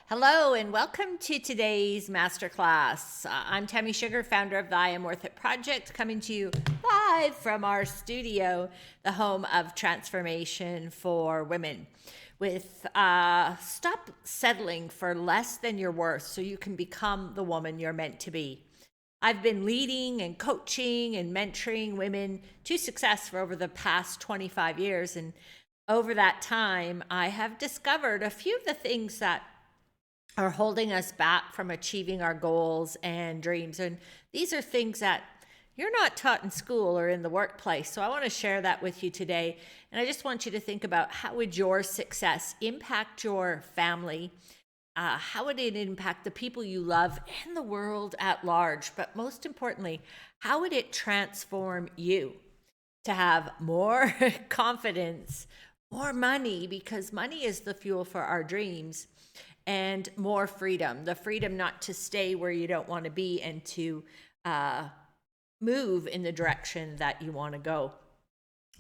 Hello and welcome to today's masterclass. I'm Tammy Sugar, founder of the I Am Worth It Project, coming to you live from our studio, the home of transformation for women. With stop settling for less than you're worth so you can become the woman you're meant to be. I've been leading and coaching and mentoring women to success for over the past 25 years. And over that time, I have discovered a few of the things that are holding us back from achieving our goals and dreams. And these are things that you're not taught in school or in the workplace. So I want to share that with you today. And I just want you to think about, how would your success impact your family? How would it impact the people you love and the world at large? But most importantly, how would it transform you to have more confidence, more money, because money is the fuel for our dreams, and more freedom, the freedom not to stay where you don't want to be and to move in the direction that you want to go.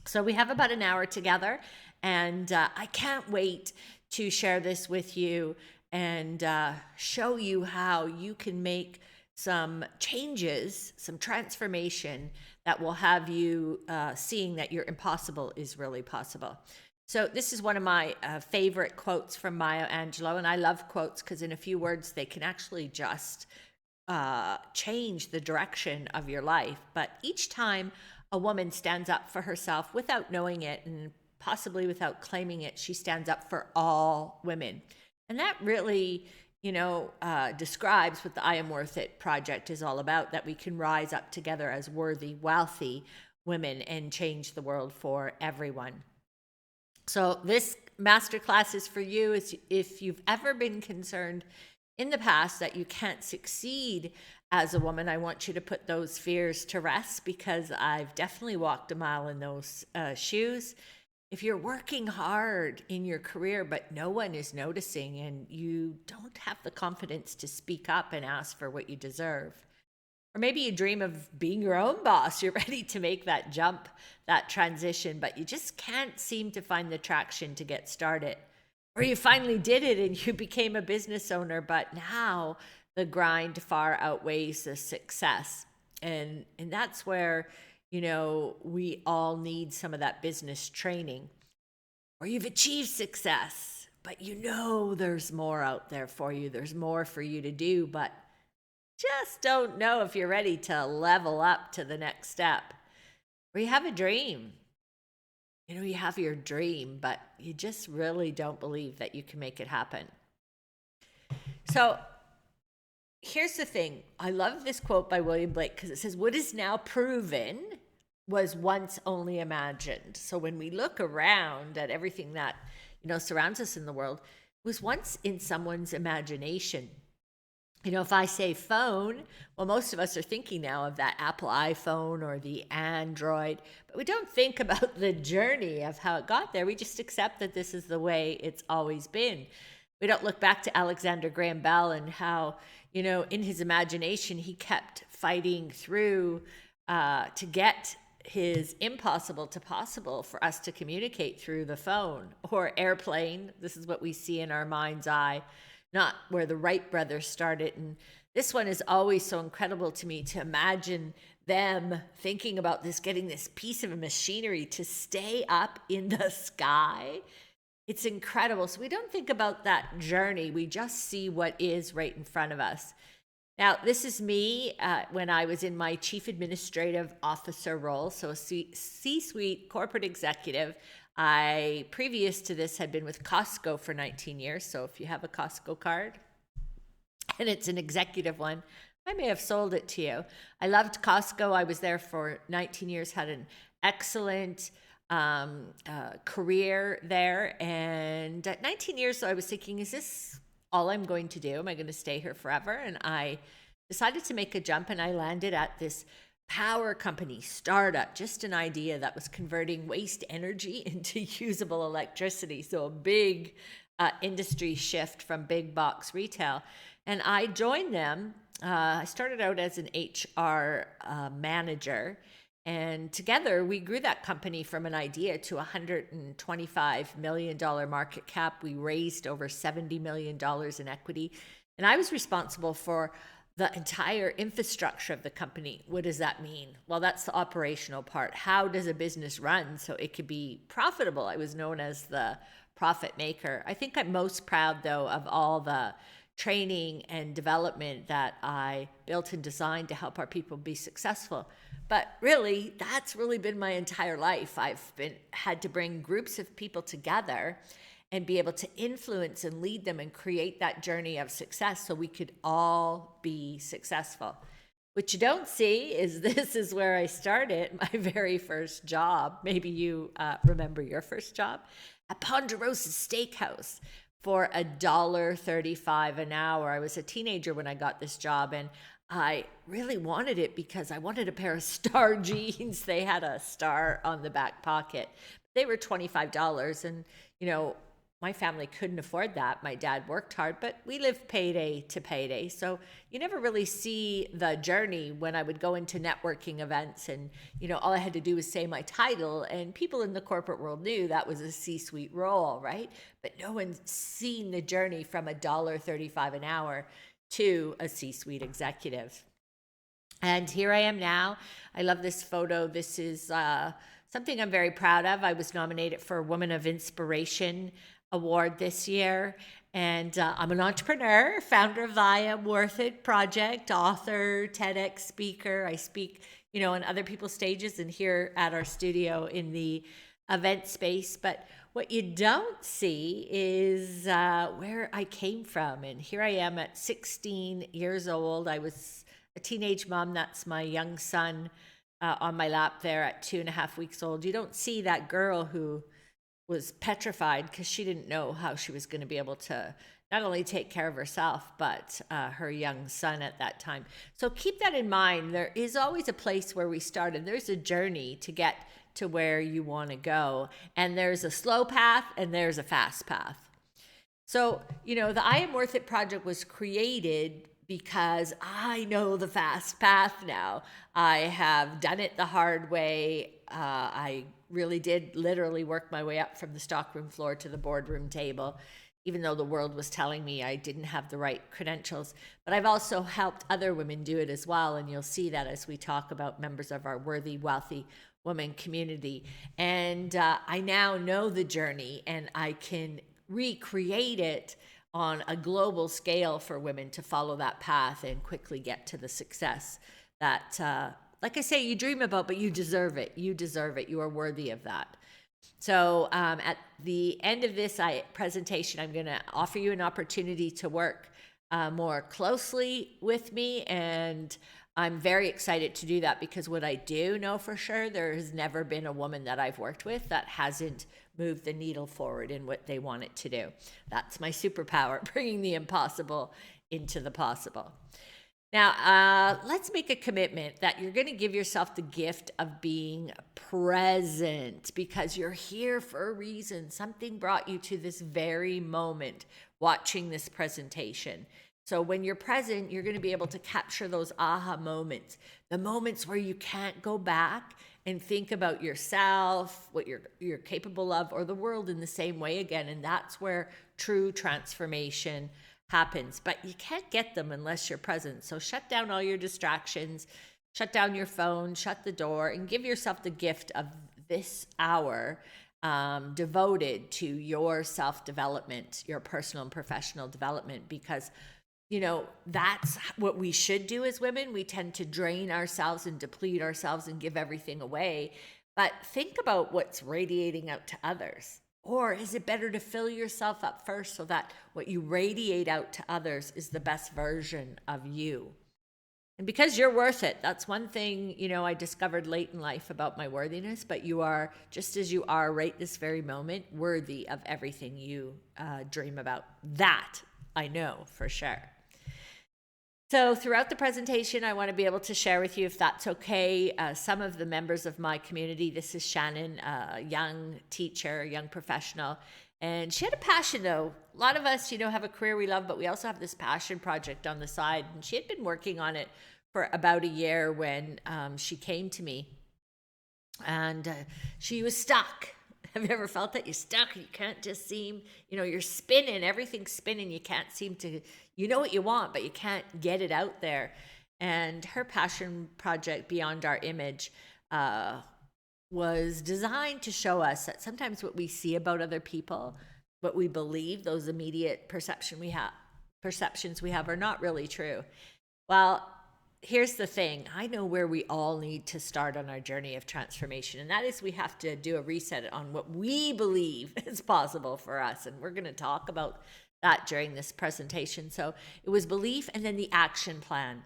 So we have about an hour together, and I can't wait to share this with you and show you how you can make some changes, some transformation that will have you seeing that your impossible is really possible. So this is one of my favorite quotes from Maya Angelou, and I love quotes because in a few words they can actually just change the direction of your life. But each time a woman stands up for herself without knowing it and possibly without claiming it, she stands up for all women. And that really, describes what the I Am Worth It project is all about, that we can rise up together as worthy, wealthy women and change the world for everyone. So this masterclass is for you. If you've ever been concerned in the past that you can't succeed as a woman, I want you to put those fears to rest, because I've definitely walked a mile in those shoes. If you're working hard in your career, but no one is noticing and you don't have the confidence to speak up and ask for what you deserve, or maybe you dream of being your own boss. You're ready to make that jump, that transition, but you just can't seem to find the traction to get started. Or you finally did it and you became a business owner, but now the grind far outweighs the success. And that's where, we all need some of that business training. Or you've achieved success, but there's more out there for you. There's more for you to do, but just don't know if you're ready to level up to the next step. Or you have a dream. You have your dream, but you just really don't believe that you can make it happen. So here's the thing. I love this quote by William Blake because it says, "What is now proven was once only imagined." So when we look around at everything that, surrounds us in the world, it was once in someone's imagination. If I say phone, well, most of us are thinking now of that Apple iPhone or the Android, but we don't think about the journey of how it got there. We just accept that this is the way it's always been. We don't look back to Alexander Graham Bell and how, in his imagination, he kept fighting through to get his impossible to possible for us to communicate through the phone or airplane. This is what we see in our mind's eye, not where the Wright brothers started. And this one is always so incredible to me, to imagine them thinking about this, getting this piece of machinery to stay up in the sky. It's incredible. So we don't think about that journey. We just see what is right in front of us. Now, this is me when I was in my chief administrative officer role, so a C-suite corporate executive. I, previous to this, had been with Costco for 19 years. So if you have a Costco card and it's an executive one, I may have sold it to you. I loved Costco. I was there for 19 years, had an excellent career there. And at 19 years, I was thinking, is this all I'm going to do? Am I going to stay here forever? And I decided to make a jump, and I landed at this power company startup, just an idea that was converting waste energy into usable electricity. So a big industry shift from big box retail. And I joined them. I started out as an HR manager, And together we grew that company from an idea to $125 million market cap. We raised over $70 million in equity. And I was responsible for the entire infrastructure of the company. What does that mean? Well, that's the operational part. How does a business run so it could be profitable? I was known as the profit maker. I think I'm most proud, though, of all the training and development that I built and designed to help our people be successful. But really, that's really been my entire life. I've had to bring groups of people together and be able to influence and lead them and create that journey of success so we could all be successful. What you don't see is this is where I started my very first job. Maybe you remember your first job at Ponderosa Steakhouse for $1.35 an hour. I was a teenager when I got this job, and I really wanted it because I wanted a pair of star jeans. They had a star on the back pocket. They were $25, and my family couldn't afford that. My dad worked hard, but we lived payday to payday. So you never really see the journey when I would go into networking events and, all I had to do was say my title, and people in the corporate world knew that was a C-suite role, right? But no one's seen the journey from $1.35 an hour to a C-suite executive. And here I am now. I love this photo. This is something I'm very proud of. I was nominated for a Woman of Inspiration Award this year, and I'm an entrepreneur, founder of the I Am Worth It project, author, TEDx speaker. I speak, on other people's stages and here at our studio in the event space. But what you don't see is where I came from. And here I am at 16 years old. I was a teenage mom. That's my young son on my lap there at 2.5 weeks old. You don't see that girl who was petrified because she didn't know how she was going to be able to not only take care of herself, but her young son at that time. So keep that in mind. There is always a place where we start, and there's a journey to get to where you want to go. And there's a slow path and there's a fast path. So, the I Am Worth It project was created because I know the fast path now. I have done it the hard way. I really did literally work my way up from the stockroom floor to the boardroom table, even though the world was telling me I didn't have the right credentials. But I've also helped other women do it as well, and you'll see that as we talk about members of our Worthy, Wealthy Woman community. And I now know the journey, and I can recreate it on a global scale for women to follow that path and quickly get to the success that, like I say, you dream about, but you deserve it. You deserve it. You are worthy of that. So at the end of this presentation, I'm going to offer you an opportunity to work more closely with me. And I'm very excited to do that because what I do know for sure, there has never been a woman that I've worked with that hasn't moved the needle forward in what they want it to do. That's my superpower, bringing the impossible into the possible. Now, let's make a commitment that you're going to give yourself the gift of being present because you're here for a reason. Something brought you to this very moment watching this presentation. So when you're present, you're going to be able to capture those aha moments, the moments where you can't go back and think about yourself, what you're capable of, or the world in the same way again. And that's where true transformation happens. But you can't get them unless you're present. So shut down all your distractions, shut down your phone, shut the door, and give yourself the gift of this hour devoted to your self-development, your personal and professional development, because that's what we should do as women. We tend to drain ourselves and deplete ourselves and give everything away. But think about what's radiating out to others. Or is it better to fill yourself up first so that what you radiate out to others is the best version of you? And because you're worth it, that's one thing, I discovered late in life about my worthiness, but you are, just as you are right this very moment, worthy of everything you dream about. That I know for sure. So throughout the presentation, I want to be able to share with you, if that's okay, some of the members of my community. This is Shannon, a young teacher, a young professional, and she had a passion though. A lot of us, have a career we love, but we also have this passion project on the side, and she had been working on it for about a year when she came to me. and she was stuck. Have you ever felt that you're stuck? You can't just seem, you're spinning, everything's spinning. You can't seem to, you know what you want, but you can't get it out there. And her passion project, Beyond Our Image, was designed to show us that sometimes what we see about other people, what we believe, those immediate perceptions we have are not really true. Well, here's the thing. I know where we all need to start on our journey of transformation, and that is we have to do a reset on what we believe is possible for us. And we're going to talk about that during this presentation. So it was belief and then the action plan.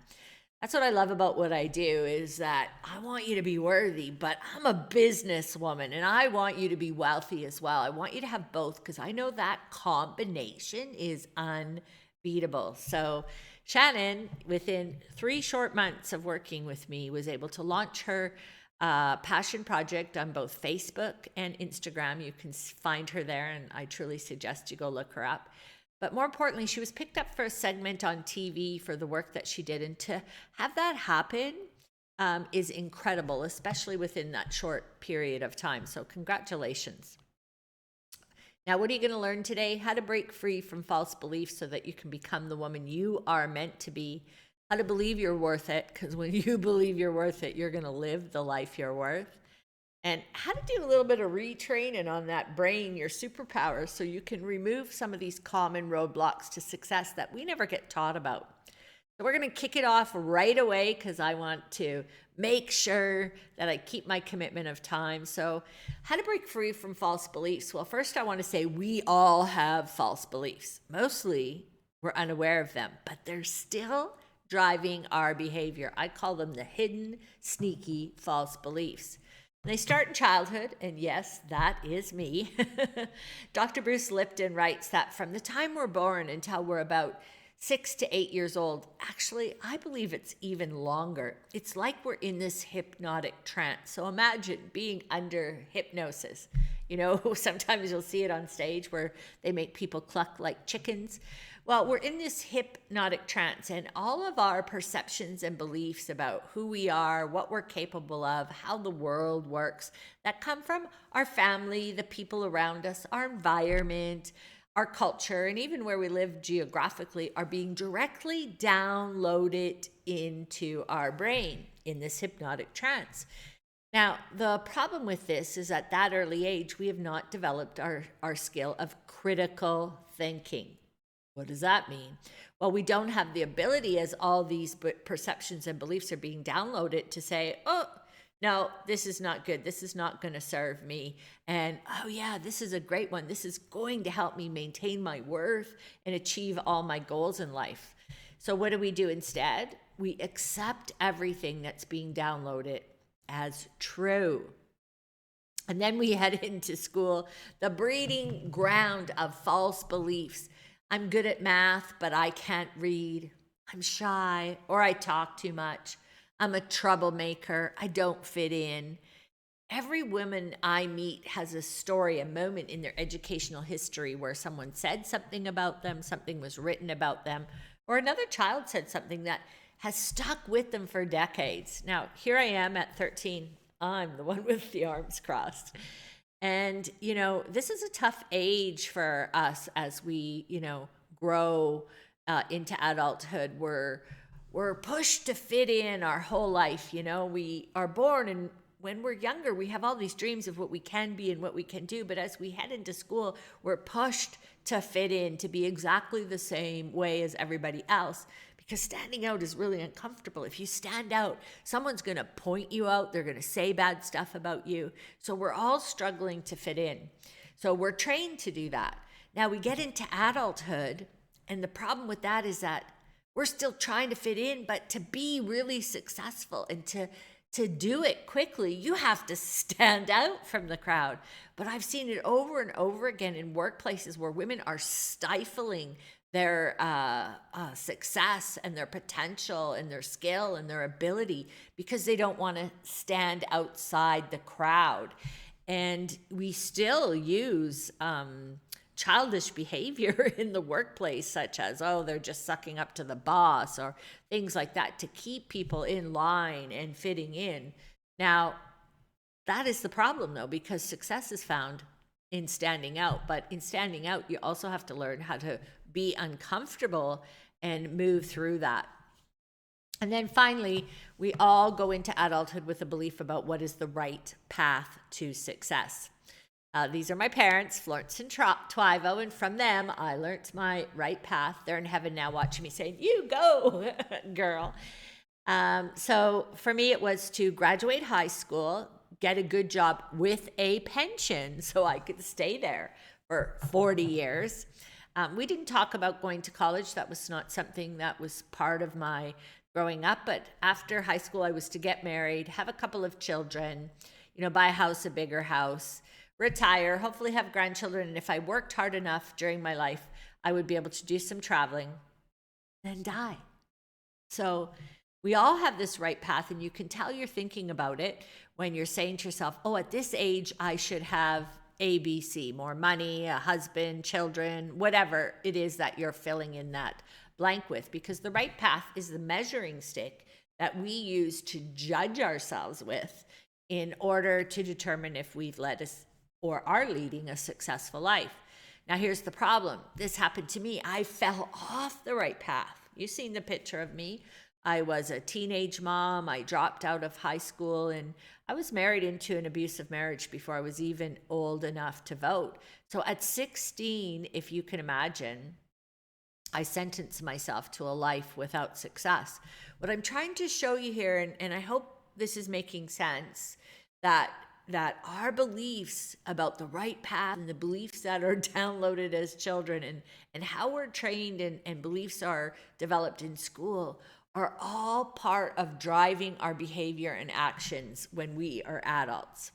That's what I love about what I do, is that I want you to be worthy, but I'm a businesswoman and I want you to be wealthy as well. I want you to have both, because I know that combination is unbeatable. So Shannon, within 3 short months of working with me, was able to launch her passion project on both Facebook and Instagram. You can find her there, and I truly suggest you go look her up. But more importantly, she was picked up for a segment on TV for the work that she did. And to have that happen is incredible, especially within that short period of time. So congratulations. Now, what are you going to learn today? How to break free from false beliefs so that you can become the woman you are meant to be. How to believe you're worth it, because when you believe you're worth it, you're going to live the life you're worth. And how to do a little bit of retraining on that brain, your superpowers, so you can remove some of these common roadblocks to success that we never get taught about. So we're going to kick it off right away, because I want to make sure that I keep my commitment of time. So how to break free from false beliefs? Well, first I want to say we all have false beliefs. Mostly we're unaware of them, but they're still driving our behavior. I call them the hidden, sneaky false beliefs. They start in childhood, and yes, that is me. Dr. Bruce Lipton writes that from the time we're born until we're about 6 to 8 years old, actually, I believe it's even longer. It's like we're in this hypnotic trance. So imagine being under hypnosis. Sometimes you'll see it on stage where they make people cluck like chickens. Well, we're in this hypnotic trance, and all of our perceptions and beliefs about who we are, what we're capable of, how the world works, that come from our family, the people around us, our environment, our culture, and even where we live geographically, are being directly downloaded into our brain in this hypnotic trance. Now, the problem with this is at that early age, we have not developed our skill of critical thinking. What does that mean? Well, we don't have the ability, as all these perceptions and beliefs are being downloaded, to say, oh, no, this is not good. This is not going to serve me. And, oh yeah, this is a great one. This is going to help me maintain my worth and achieve all my goals in life. So what do we do instead? We accept everything that's being downloaded as true. And then we head into school, the breeding ground of false beliefs. I'm good at math, but I can't read. I'm shy, or I talk too much. I'm a troublemaker. I don't fit in. Every woman I meet has a story, a moment in their educational history where someone said something about them, something was written about them, or another child said something that has stuck with them for decades. Now, here I am at 13. I'm the one with the arms crossed. And, this is a tough age for us as we, grow into adulthood. We're pushed to fit in our whole life. We are born, and when we're younger, we have all these dreams of what we can be and what we can do. But as we head into school, we're pushed to fit in, to be exactly the same way as everybody else. Because standing out is really uncomfortable. If you stand out, someone's going to point you out. They're going to say bad stuff about you. So we're all struggling to fit in. So we're trained to do that. Now we get into adulthood, and the problem with that is that we're still trying to fit in, but to be really successful and to do it quickly, you have to stand out from the crowd. But I've seen it over and over again in workplaces where women are stifling their success and their potential and their skill and their ability because they don't want to stand outside the crowd. And we still use childish behavior in the workplace, such as, oh, they're just sucking up to the boss, or things like that, to keep people in line and fitting in. Now, that is the problem, though, because success is found in standing out. But in standing out, you also have to learn how to be uncomfortable and move through that. And then finally, we all go into adulthood with a belief about what is the right path to success. These are my parents, Florence and Twyvo, and from them, I learned my right path. They're in heaven now watching me saying, "You go, girl." So for me, it was to graduate high school, get a good job with a pension so I could stay there for 40 years. We didn't talk about going to college. That was not something that was part of my growing up. But after high school, I was to get married, have a couple of children, buy a house, a bigger house, retire, hopefully have grandchildren. And if I worked hard enough during my life, I would be able to do some traveling, then die. So we all have this right path, and you can tell you're thinking about it when you're saying to yourself, oh, at this age, I should have ABC, more money, a husband, children, whatever it is that you're filling in that blank with, because the right path is the measuring stick that we use to judge ourselves with in order to determine if we've led us or are leading a successful life. Now, here's the problem. This happened to me. I fell off the right path. You've seen the picture of me. I was a teenage mom. I dropped out of high school, and I was married into an abusive marriage before I was even old enough to vote. So at 16, if you can imagine, I sentenced myself to a life without success. What I'm trying to show you here, and I hope this is making sense, that our beliefs about the right path and the beliefs that are downloaded as children and how we're trained and beliefs are developed in school are all part of driving our behavior and actions when we are adults.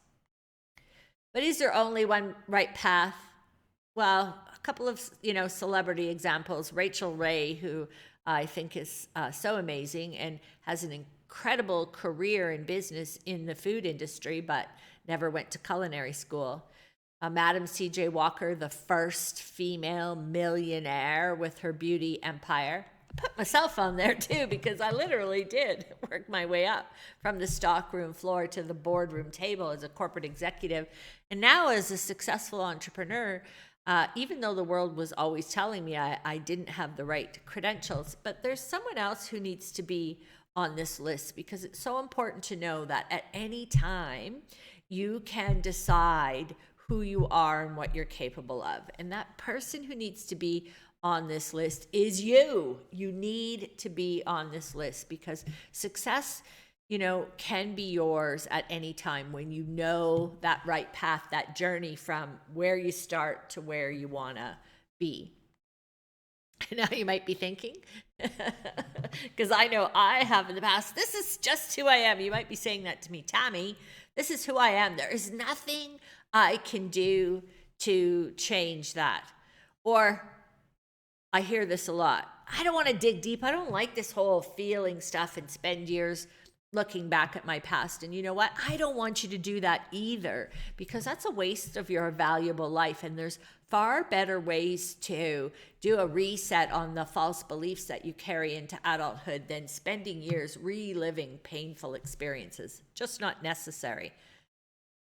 But is there only one right path? Well, a couple of celebrity examples. Rachel Ray, who I think is so amazing and has an incredible career in business in the food industry, but never went to culinary school. Madam C.J. Walker, the first female millionaire with her beauty empire. I put myself on there too, because I literally did work my way up from the stockroom floor to the boardroom table as a corporate executive. And now as a successful entrepreneur, even though the world was always telling me I didn't have the right credentials, but there's someone else who needs to be on this list, because it's so important to know that at any time you can decide who you are and what you're capable of. And that person who needs to be on this list is you. You need to be on this list, because success, can be yours at any time when you know that right path, that journey from where you start to where you want to be. Now you might be thinking, because I know I have in the past, this is just who I am. You might be saying that to me, Tammy, this is who I am. There is nothing I can do to change that. Or I hear this a lot. I don't want to dig deep. I don't like this whole feeling stuff and spend years looking back at my past. And you know what? I don't want you to do that either, because that's a waste of your valuable life. And there's far better ways to do a reset on the false beliefs that you carry into adulthood than spending years reliving painful experiences. Just not necessary.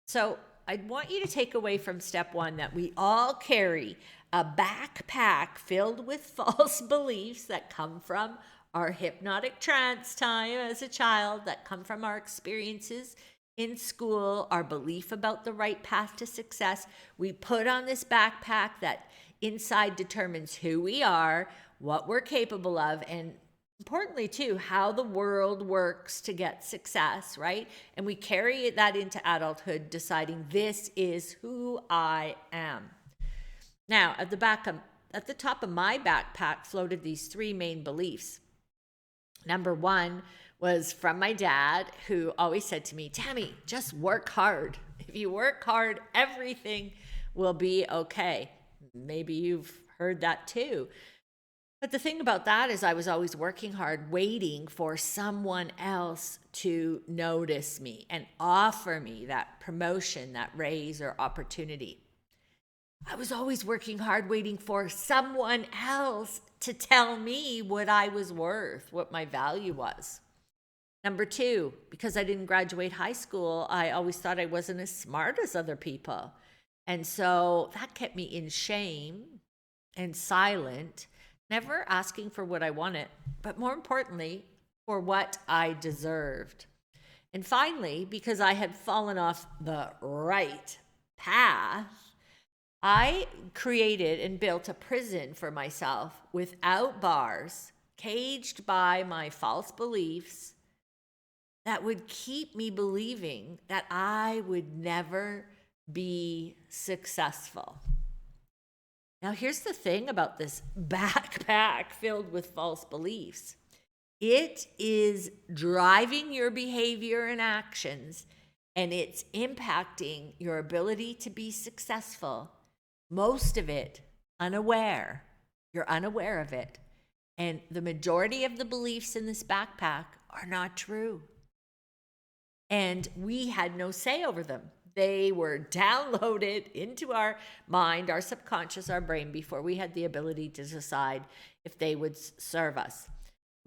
So I want you to take away from step one that we all carry a backpack filled with false beliefs that come from our hypnotic trance time as a child, that come from our experiences in school, our belief about the right path to success. We put on this backpack that inside determines who we are, what we're capable of, and importantly too, how the world works to get success, right? And we carry that into adulthood, deciding this is who I am. Now, at the top of my backpack floated these three main beliefs. Number one was from my dad, who always said to me, Tammy, just work hard. If you work hard, everything will be okay. Maybe you've heard that too. But the thing about that is I was always working hard, waiting for someone else to notice me and offer me that promotion, that raise or opportunity. I was always working hard, waiting for someone else to tell me what I was worth, what my value was. Number two, because I didn't graduate high school, I always thought I wasn't as smart as other people. And so that kept me in shame and silent, never asking for what I wanted, but more importantly, for what I deserved. And finally, because I had fallen off the right path, I created and built a prison for myself without bars, caged by my false beliefs that would keep me believing that I would never be successful. Now, here's the thing about this backpack filled with false beliefs. It is driving your behavior and actions, and it's impacting your ability to be successful. Most of it unaware. You're unaware of it. And the majority of the beliefs in this backpack are not true. And we had no say over them. They were downloaded into our mind, our subconscious, our brain, before we had the ability to decide if they would serve us.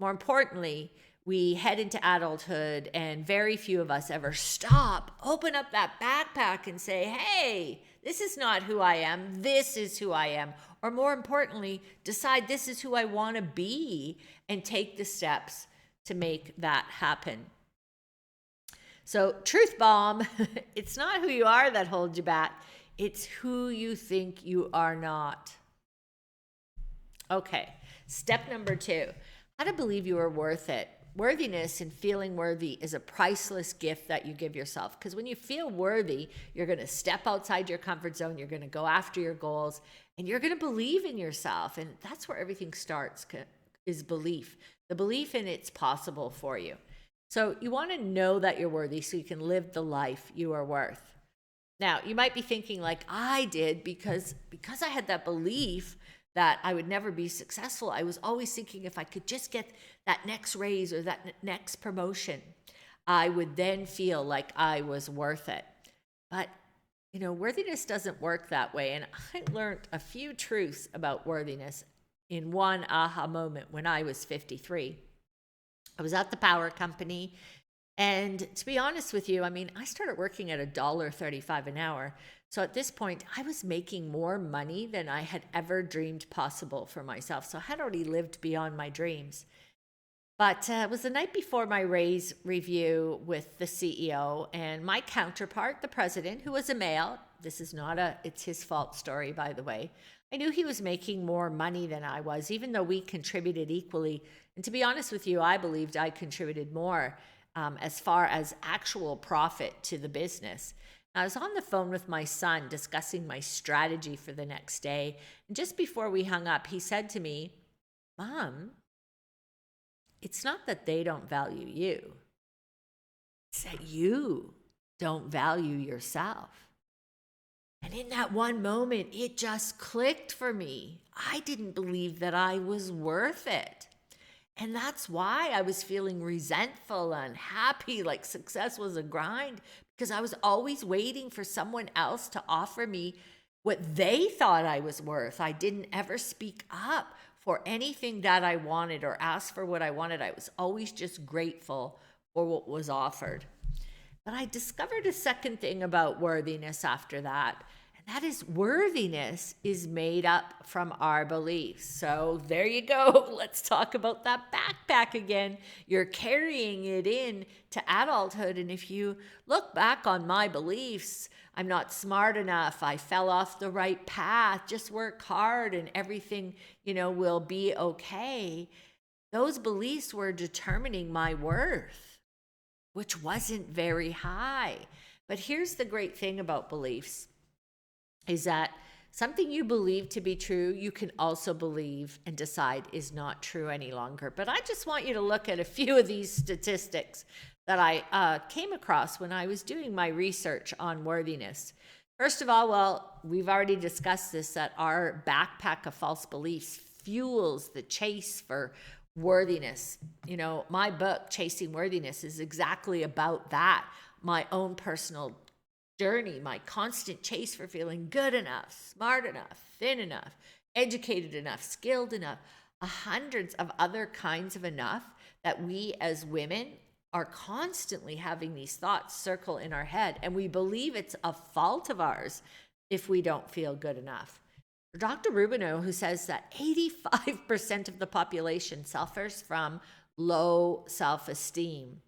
More importantly, we head into adulthood, and very few of us ever stop, open up that backpack and say, hey, this is not who I am. This is who I am. Or more importantly, decide this is who I want to be and take the steps to make that happen. So, truth bomb, it's not who you are that holds you back. It's who you think you are not. Okay, step number 2, how to believe you are worth it. Worthiness and feeling worthy is a priceless gift that you give yourself. Because when you feel worthy, you're going to step outside your comfort zone. You're going to go after your goals, and you're going to believe in yourself. And that's where everything starts, is belief. The belief in it's possible for you. So you want to know that you're worthy so you can live the life you are worth. Now, you might be thinking like I did, because I had that belief that I would never be successful. I was always thinking if I could just get that next raise or that next promotion, I would then feel like I was worth it. But, worthiness doesn't work that way. And I learned a few truths about worthiness in one aha moment when I was 53. I was at the power company, and to be honest with you, I started working at $1.35 an hour. So at this point, I was making more money than I had ever dreamed possible for myself. So I had already lived beyond my dreams. But it was the night before my raise review with the CEO, and my counterpart, the president, who was a male. This is not it's his fault story, by the way. I knew he was making more money than I was, even though we contributed equally. And to be honest with you, I believed I contributed more as far as actual profit to the business. I was on the phone with my son discussing my strategy for the next day. And just before we hung up, he said to me, Mom, it's not that they don't value you. It's that you don't value yourself. And in that one moment, it just clicked for me. I didn't believe that I was worth it. And that's why I was feeling resentful, unhappy, like success was a grind, because I was always waiting for someone else to offer me what they thought I was worth. I didn't ever speak up for anything that I wanted or ask for what I wanted. I was always just grateful for what was offered. But I discovered a second thing about worthiness after that, and that is worthiness is made up from our beliefs. So there you go. Let's talk about that backpack again. You're carrying it in to adulthood, and if you look back on my beliefs, I'm not smart enough, I fell off the right path, just work hard and everything, will be okay. Those beliefs were determining my worth, which wasn't very high. But here's the great thing about beliefs is that something you believe to be true, you can also believe and decide is not true any longer. But I just want you to look at a few of these statistics that I came across when I was doing my research on worthiness. First of all, we've already discussed this, that our backpack of false beliefs fuels the chase for worthiness. My book, Chasing Worthiness, is exactly about that. My own personal journey, my constant chase for feeling good enough, smart enough, thin enough, educated enough, skilled enough, hundreds of other kinds of enough that we as women are constantly having these thoughts circle in our head, and we believe it's a fault of ours if we don't feel good enough. Dr. Rubino, who says that 85% of the population suffers from low self-esteem.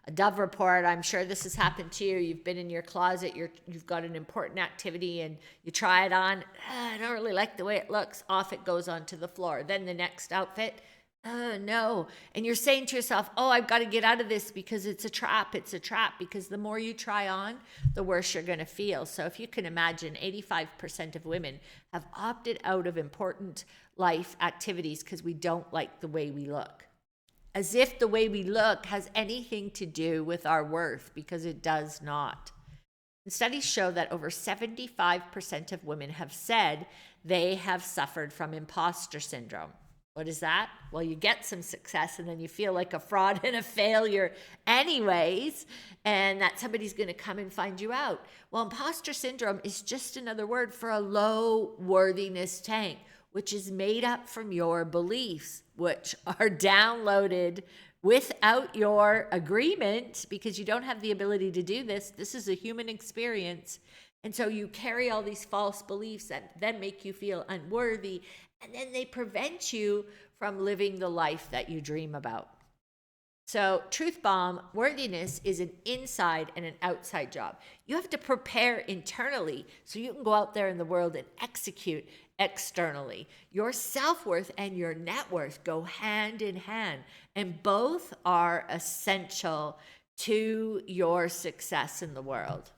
A Dove report, I'm sure this has happened to you. You've been in your closet, you've got an important activity and you try it on. I don't really like the way it looks. Off it goes onto the floor. Then the next outfit, no. And you're saying to yourself, oh, I've got to get out of this because it's a trap. It's a trap, because the more you try on, the worse you're going to feel. So if you can imagine, 85% of women have opted out of important life activities because we don't like the way we look. As if the way we look has anything to do with our worth, because it does not. And studies show that over 75% of women have said they have suffered from imposter syndrome. What is that? Well, you get some success and then you feel like a fraud and a failure anyways, and that somebody's going to come and find you out. Well, imposter syndrome is just another word for a low worthiness tank, which is made up from your beliefs, which are downloaded without your agreement, because you don't have the ability to do this. This is a human experience. And so you carry all these false beliefs that then make you feel unworthy, and then they prevent you from living the life that you dream about. So truth bomb, worthiness is an inside and an outside job. You have to prepare internally so you can go out there in the world and execute externally. Your self-worth and your net worth go hand in hand, and both are essential to your success in the world.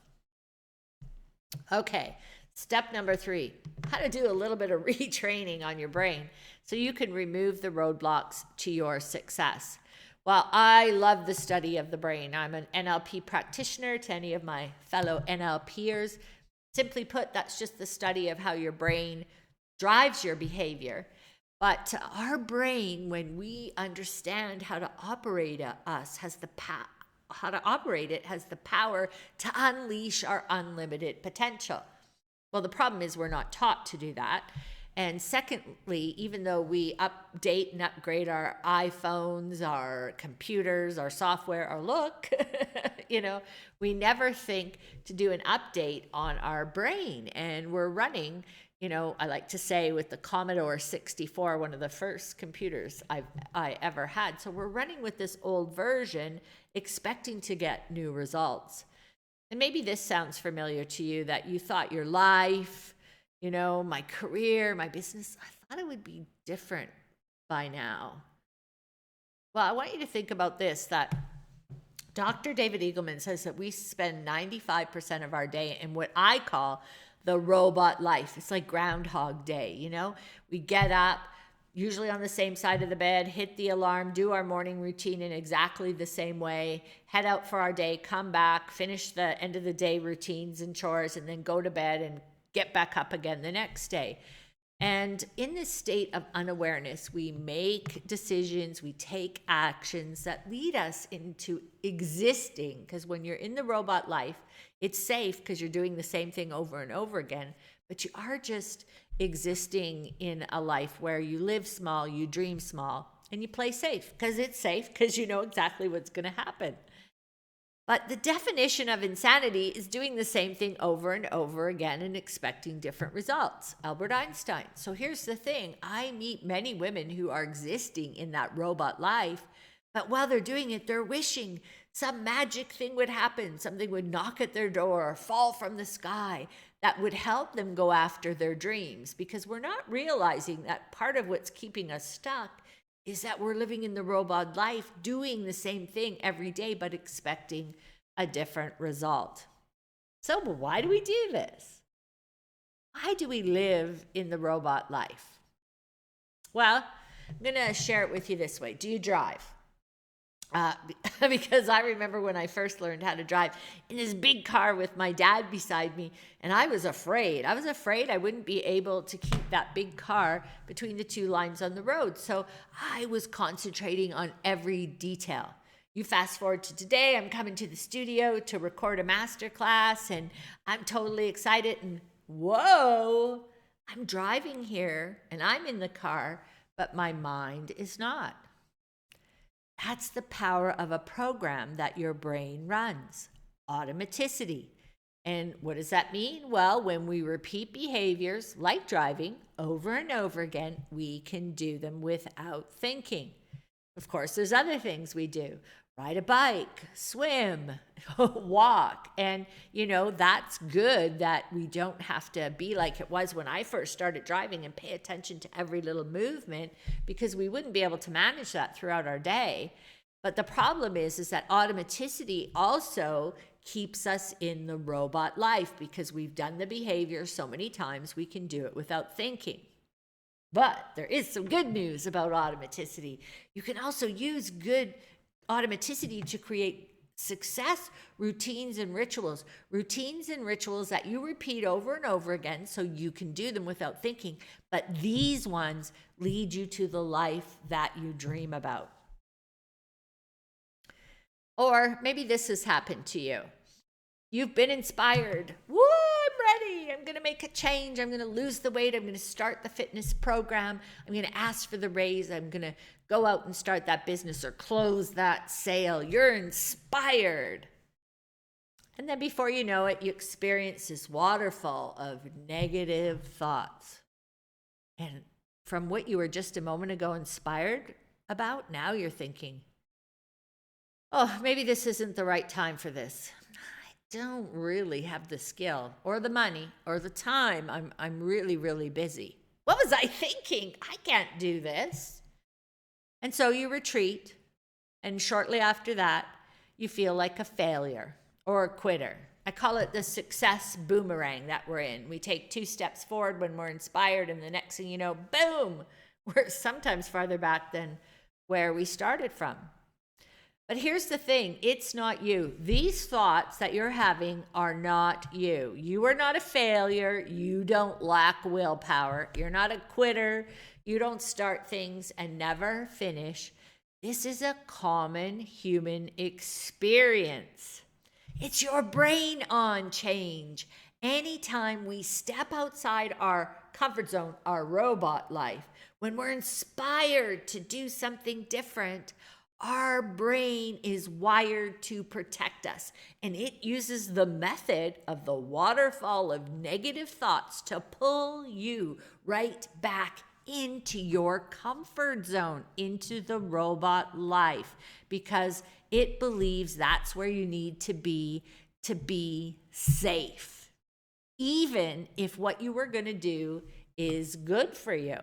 Okay, step number 3, how to do a little bit of retraining on your brain so you can remove the roadblocks to your success. Well, I love the study of the brain. I'm an NLP practitioner to any of my fellow NLPers. Simply put, that's just the study of how your brain drives your behavior. But our brain, when we understand how to operate has the power to unleash our unlimited potential. Well, the problem is we're not taught to do that. And secondly, even though we update and upgrade our iPhones, our computers, our software, our look, we never think to do an update on our brain. And we're running, I like to say, with the Commodore 64, one of the first computers I ever had. So we're running with this old version, expecting to get new results. And maybe this sounds familiar to you, that you thought your life, my career, my business, I thought it would be different by now. Well, I want you to think about this, that Dr. David Eagleman says that we spend 95% of our day in what I call the robot life. It's like Groundhog Day, We get up, usually on the same side of the bed, hit the alarm, do our morning routine in exactly the same way, head out for our day, come back, finish the end of the day routines and chores, and then go to bed and get back up again the next day. And in this state of unawareness, we make decisions, we take actions that lead us into existing. Because when you're in the robot life, it's safe because you're doing the same thing over and over again, but you are just existing in a life where you live small, you dream small, and you play safe because it's safe, because you know exactly what's going to happen. But the definition of insanity is doing the same thing over and over again and expecting different results. Albert Einstein. So here's the thing. I meet many women who are existing in that robot life, but while they're doing it, they're wishing some magic thing would happen. Something would knock at their door or fall from the sky that would help them go after their dreams, because we're not realizing that part of what's keeping us stuck is that we're living in the robot life, doing the same thing every day, but expecting a different result. So why do we do this? Why do we live in the robot life? Well, I'm going to share it with you this way. Do you drive? Because I remember when I first learned how to drive in this big car with my dad beside me, and I was afraid. I was afraid I wouldn't be able to keep that big car between the two lines on the road. So I was concentrating on every detail. You fast forward to today, I'm coming to the studio to record a masterclass, and I'm totally excited. And whoa, I'm driving here and I'm in the car, but my mind is not. That's the power of a program that your brain runs, automaticity. And what does that mean? Well, when we repeat behaviors like driving over and over again, we can do them without thinking. Of course, there's other things we do. Ride a bike, swim, walk. And, that's good that we don't have to be like it was when I first started driving and pay attention to every little movement, because we wouldn't be able to manage that throughout our day. But the problem is that automaticity also keeps us in the robot life, because we've done the behavior so many times we can do it without thinking. But there is some good news about automaticity. You can also use good automaticity to create success routines and rituals that you repeat over and over again so you can do them without thinking. But these ones lead you to the life that you dream about. Or maybe this has happened to you. You've been inspired. Woo, I'm ready. I'm going to make a change. I'm going to lose the weight. I'm going to start the fitness program. I'm going to ask for the raise. I'm going to go out and start that business or close that sale. You're inspired. And then before you know it, you experience this waterfall of negative thoughts. And from what you were just a moment ago inspired about, now you're thinking, oh, maybe this isn't the right time for this. I don't really have the skill or the money or the time. I'm really, really busy. What was I thinking? I can't do this. And so you retreat, and shortly after that, you feel like a failure or a quitter. I call it the success boomerang that we're in. We take 2 steps forward when we're inspired, and the next thing you know, boom, we're sometimes farther back than where we started from. But here's the thing, it's not you. These thoughts that you're having are not you. You are not a failure. You don't lack willpower. You're not a quitter. You don't start things and never finish. This is a common human experience. It's your brain on change. Anytime we step outside our comfort zone, our robot life, when we're inspired to do something different, our brain is wired to protect us, and it uses the method of the waterfall of negative thoughts to pull you right back into your comfort zone, into the robot life, because it believes that's where you need to be safe, even if what you were going to do is good for you.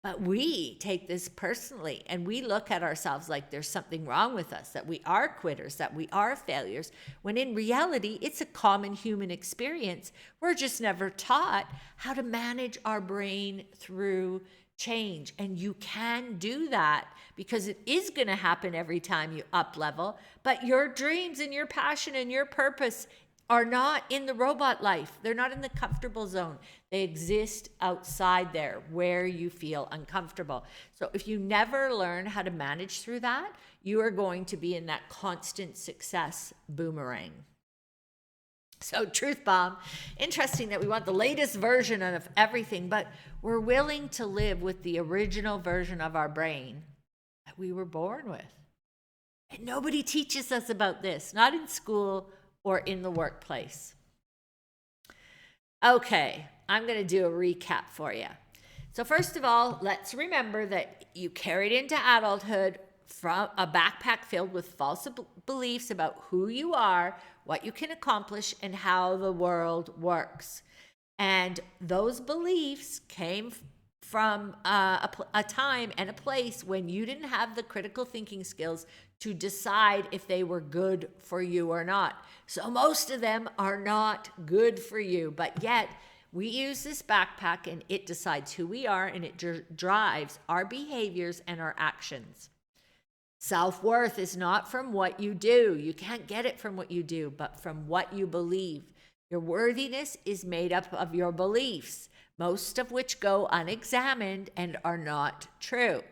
But we take this personally, and we look at ourselves like there's something wrong with us, that we are quitters, that we are failures, when in reality, it's a common human experience. We're just never taught how to manage our brain through change. And you can do that, because it is going to happen every time you up level, but your dreams and your passion and your purpose are not in the robot life. They're not in the comfortable zone. They exist outside there where you feel uncomfortable. So if you never learn how to manage through that, you are going to be in that constant success boomerang. So truth bomb, interesting that we want the latest version of everything, but we're willing to live with the original version of our brain that we were born with. And nobody teaches us about this, not in school or in the workplace. Okay, I'm going to do a recap for you. So first of all, let's remember that you carried into adulthood from a backpack filled with false beliefs about who you are, what you can accomplish, and how the world works. And those beliefs came from a time and a place when you didn't have the critical thinking skills to decide if they were good for you or not. So most of them are not good for you, but yet we use this backpack and it decides who we are, and it drives our behaviors and our actions. Self-worth is not from what you do. You can't get it from what you do, but from what you believe. Your worthiness is made up of your beliefs, most of which go unexamined and are not true.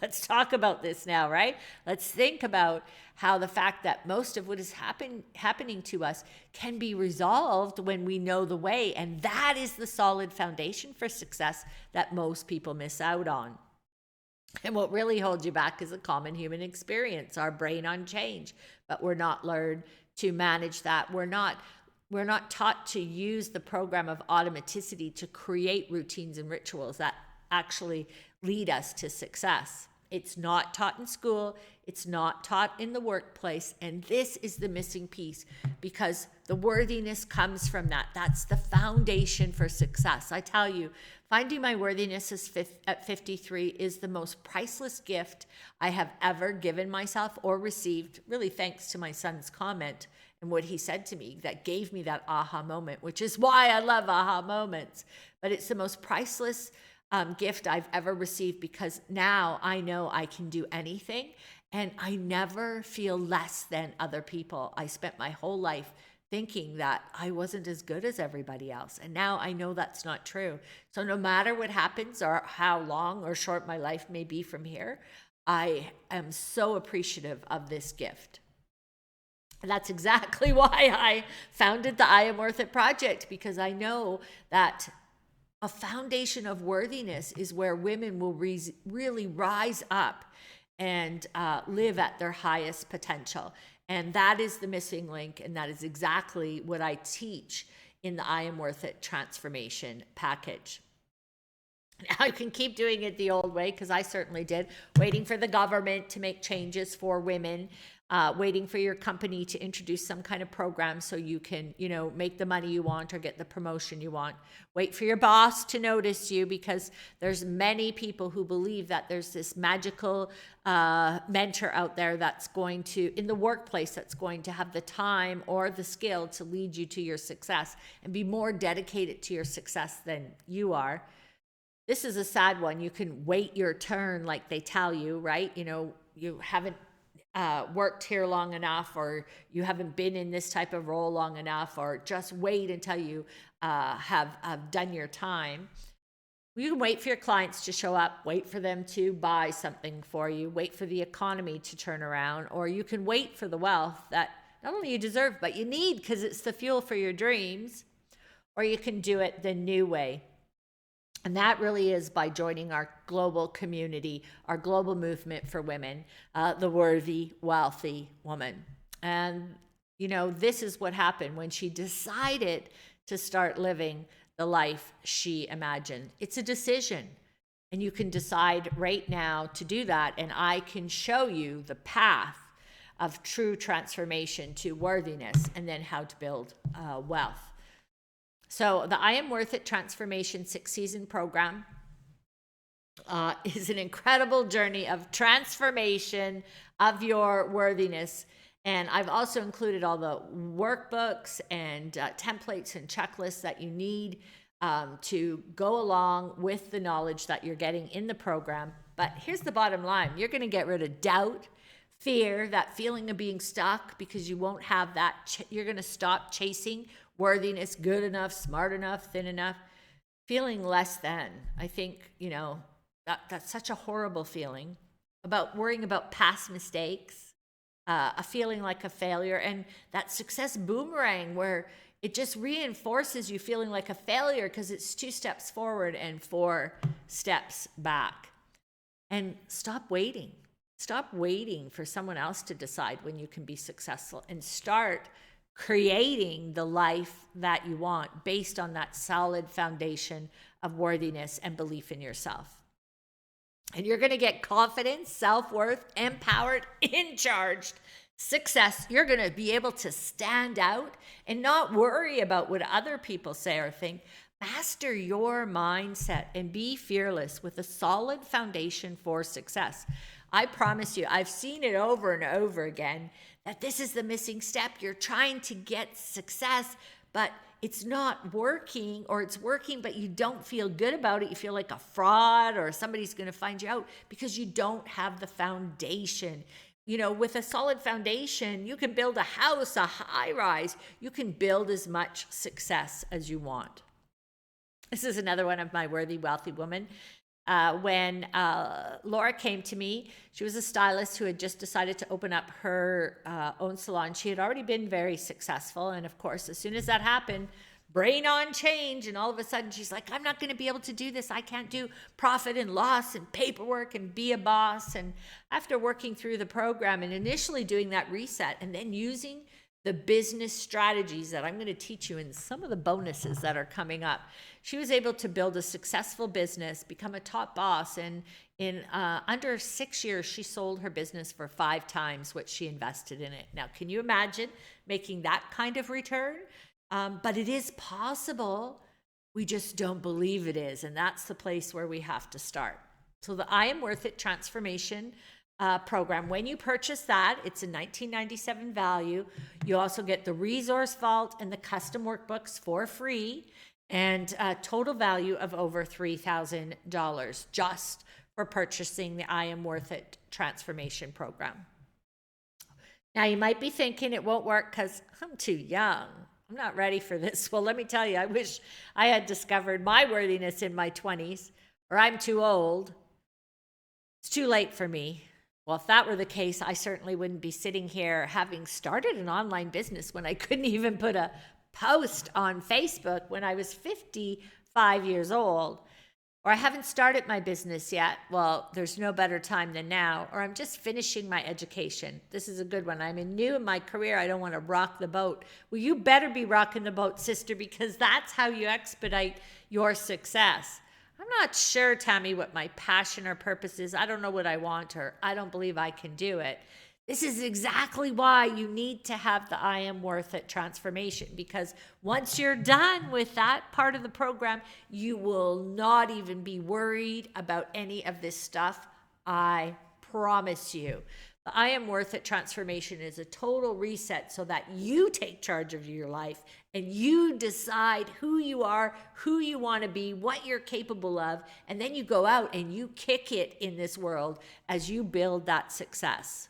Let's talk about this now, right? Let's think about how the fact that most of what is happening to us can be resolved when we know the way. And that is the solid foundation for success that most people miss out on. And what really holds you back is a common human experience, our brain on change, but we're not learned to manage that. We're not taught to use the program of automaticity to create routines and rituals that actually lead us to success. It's not taught in school. It's not taught in the workplace. And this is the missing piece, because the worthiness comes from that. That's the foundation for success. I tell you, finding my worthiness at 53 is the most priceless gift I have ever given myself or received, really thanks to my son's comment and what he said to me that gave me that aha moment, which is why I love aha moments. But it's the most priceless gift I've ever received, because now I know I can do anything and I never feel less than other people. I spent my whole life thinking that I wasn't as good as everybody else. And now I know that's not true. So no matter what happens or how long or short my life may be from here, I am so appreciative of this gift. And that's exactly why I founded the I Am Worth It project, because I know that a foundation of worthiness is where women will really rise up and live at their highest potential. And that is the missing link. And that is exactly what I teach in the I Am Worth It transformation package. Now you can keep doing it the old way, because I certainly did, waiting for the government to make changes for women, waiting for your company to introduce some kind of program so you can, make the money you want or get the promotion you want. Wait for your boss to notice you, because there's many people who believe that there's this magical mentor out there that's going to, in the workplace, that's going to have the time or the skill to lead you to your success and be more dedicated to your success than you are. This is a sad one. You can wait your turn, like they tell you, right? You haven't worked here long enough, or you haven't been in this type of role long enough, or just wait until you have done your time. You can wait for your clients to show up, wait for them to buy something for you, wait for the economy to turn around, or you can wait for the wealth that not only you deserve, but you need, because it's the fuel for your dreams. Or you can do it the new way. And that really is by joining our global community, our global movement for women, the Worthy, Wealthy Woman. And, this is what happened when she decided to start living the life she imagined. It's a decision. And you can decide right now to do that. And I can show you the path of true transformation to worthiness, and then how to build wealth. So the I Am Worth It Transformation 6-season program is an incredible journey of transformation of your worthiness. And I've also included all the workbooks and templates and checklists that you need to go along with the knowledge that you're getting in the program. But here's the bottom line. You're going to get rid of doubt, fear, that feeling of being stuck, because you won't have that. You're going to stop chasing worthiness, good enough, smart enough, thin enough, feeling less than. I think, that's such a horrible feeling, about worrying about past mistakes, a feeling like a failure, and that success boomerang where it just reinforces you feeling like a failure, because it's 2 steps forward and 4 steps back. And stop waiting. Stop waiting for someone else to decide when you can be successful, and start creating the life that you want based on that solid foundation of worthiness and belief in yourself. And you're going to get confidence, self-worth, empowered, in charge, success. You're going to be able to stand out and not worry about what other people say or think. Master your mindset and be fearless with a solid foundation for success. I promise you, I've seen it over and over again, that this is the missing step. You're trying to get success, but it's not working, or it's working, but you don't feel good about it. You feel like a fraud, or somebody's going to find you out, because you don't have the foundation. With a solid foundation, you can build a house, a high rise. You can build as much success as you want. This is another one of my Worthy, Wealthy Women. When Laura came to me, she was a stylist who had just decided to open up her own salon. She had already been very successful. And of course, as soon as that happened, brain on change. And all of a sudden she's like, I'm not going to be able to do this. I can't do profit and loss and paperwork and be a boss. And after working through the program and initially doing that reset and then using the business strategies that I'm going to teach you in some of the bonuses that are coming up, she was able to build a successful business, become a top boss, and in under 6 years, she sold her business for 5 times what she invested in it. Now, can you imagine making that kind of return? But it is possible. We just don't believe it is, and that's the place where we have to start. So the I Am Worth It transformation program. When you purchase that, it's a $19.97 value. You also get the resource vault and the custom workbooks for free, and a total value of over $3,000 just for purchasing the I Am Worth It transformation program. Now you might be thinking it won't work because I'm too young. I'm not ready for this. Well, let me tell you, I wish I had discovered my worthiness in my 20s, or I'm too old. It's too late for me. Well, if that were the case, I certainly wouldn't be sitting here having started an online business when I couldn't even put a post on Facebook when I was 55 years old. Or I haven't started my business yet. Well, there's no better time than now. Or I'm just finishing my education. This is a good one. I'm new in my career. I don't want to rock the boat. Well, you better be rocking the boat, sister, because that's how you expedite your success. I'm not sure, Tammy, what my passion or purpose is. I don't know what I want, or I don't believe I can do it. This is exactly why you need to have the I Am Worth It transformation, because once you're done with that part of the program, you will not even be worried about any of this stuff. I promise you. The I Am Worth It transformation is a total reset so that you take charge of your life and you decide who you are, who you want to be, what you're capable of, and then you go out and you kick it in this world as you build that success.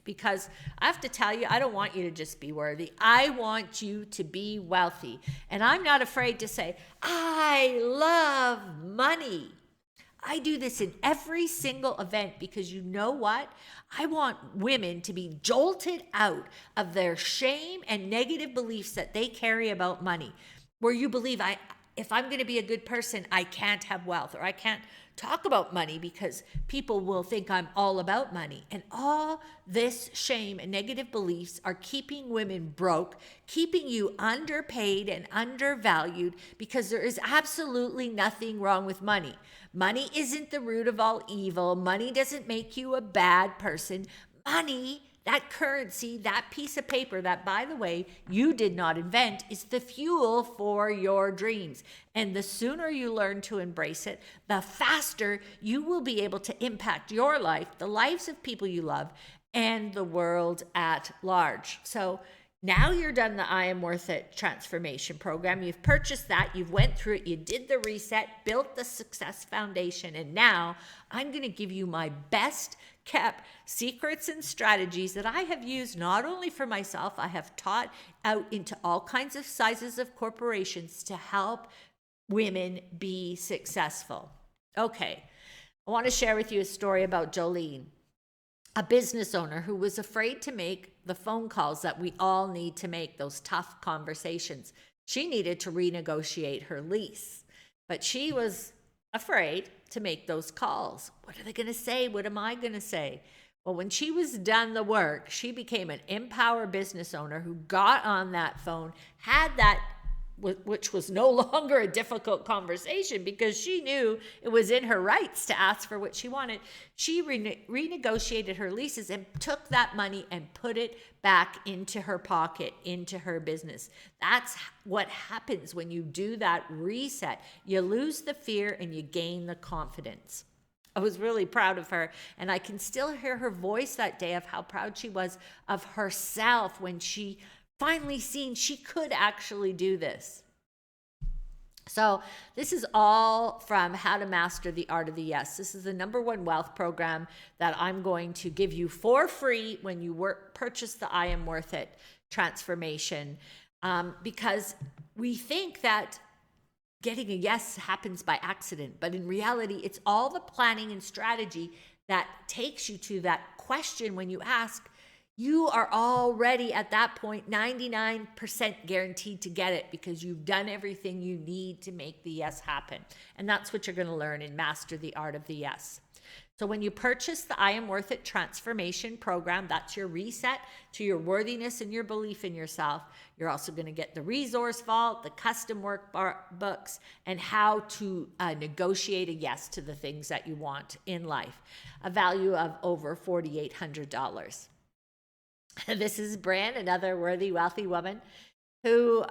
Because I have to tell you, I don't want you to just be worthy. I want you to be wealthy. And I'm not afraid to say, I love money. I do this in every single event because you know what? I want women to be jolted out of their shame and negative beliefs that they carry about money, where you believe if I'm going to be a good person, I can't have wealth, or I can't talk about money because people will think I'm all about money. And all this shame and negative beliefs are keeping women broke, keeping you underpaid and undervalued, because there is absolutely nothing wrong with money. Money isn't the root of all evil. Money doesn't make you a bad person. Money, that currency, that piece of paper that, by the way, you did not invent, is the fuel for your dreams. And the sooner you learn to embrace it, the faster you will be able to impact your life, the lives of people you love, and the world at large. So now you're done the I Am Worth It transformation program. You've purchased that. You've went through it. You did the reset, built the success foundation. And now I'm going to give you my best kept secrets and strategies that I have used not only for myself, I have taught out into all kinds of sizes of corporations to help women be successful. Okay, I want to share with you a story about Jolene, a business owner who was afraid to make the phone calls that we all need to make, those tough conversations. She needed to renegotiate her lease, but she was afraid to make those calls. What are they going to say? What am I going to say? Well, when she was done the work, she became an empowered business owner who got on that phone, had that, which was no longer a difficult conversation because she knew it was in her rights to ask for what she wanted. She renegotiated her leases and took that money and put it back into her pocket, into her business. That's what happens when you do that reset. You lose the fear and you gain the confidence. I was really proud of her, and I can still hear her voice that day of how proud she was of herself when she finally seen she could actually do this. So this is all from How to Master the Art of the Yes. This is the #1 wealth program that I'm going to give you for free when you purchase the I Am Worth It transformation, because we think that getting a yes happens by accident, but in reality, it's all the planning and strategy that takes you to that question when you ask, you are already at that point 99% guaranteed to get it because you've done everything you need to make the yes happen. And that's what you're going to learn in Master the Art of the Yes. So when you purchase the I Am Worth It transformation program, that's your reset to your worthiness and your belief in yourself. You're also going to get the resource vault, the custom workbooks, and how to negotiate a yes to the things that you want in life, a value of over $4,800. This is Bran, another worthy, wealthy woman who,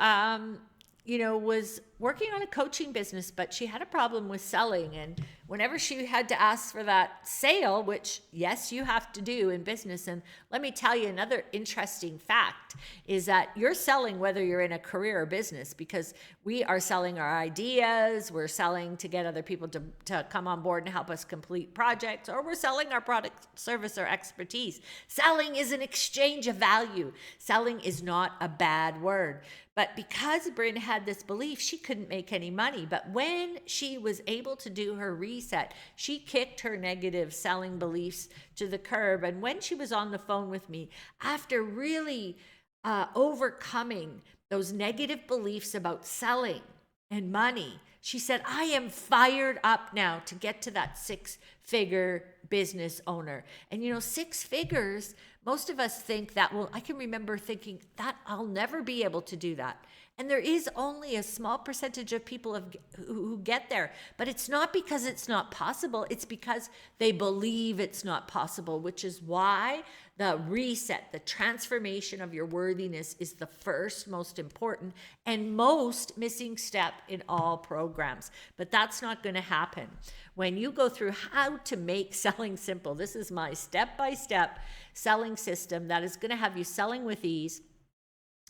was working on a coaching business, but she had a problem with selling. And whenever she had to ask for that sale, which, yes, you have to do in business. And let me tell you another interesting fact is that you're selling whether you're in a career or business, because we are selling our ideas, we're selling to get other people to come on board and help us complete projects, or we're selling our product, service, or expertise. Selling is an exchange of value. Selling is not a bad word. But because Bryn had this belief, she couldn't make any money. But when she was able to do her reset, she kicked her negative selling beliefs to the curb. And when she was on the phone with me, after really overcoming those negative beliefs about selling and money, she said, I am fired up now to get to that 6-figure business owner. And 6 figures, most of us think that, I can remember thinking that I'll never be able to do that. And there is only a small percentage of people who get there. But it's not because it's not possible. It's because they believe it's not possible, which is why the reset, the transformation of your worthiness is the first most important and most missing step in all programs. But that's not going to happen. When you go through how to make selling simple, this is my step-by-step selling system that is going to have you selling with ease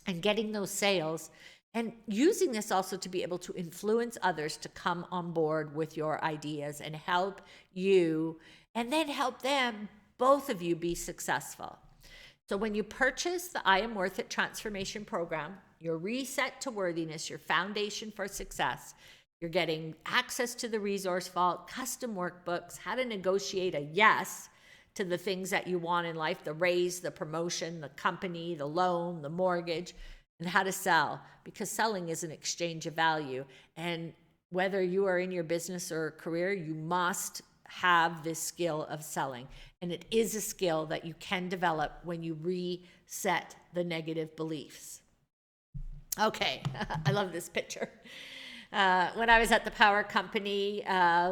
and getting those sales, and using this also to be able to influence others to come on board with your ideas and help you, and then help them, both of you, be successful. So when you purchase the I Am Worth It transformation program, your reset to worthiness, your foundation for success, you're getting access to the resource vault, custom workbooks, how to negotiate a yes to the things that you want in life, the raise, the promotion, the company, the loan, the mortgage, and how to sell, because selling is an exchange of value. And whether you are in your business or career, you must have this skill of selling. And it is a skill that you can develop when you reset the negative beliefs. Okay, I love this picture. When I was at the power company,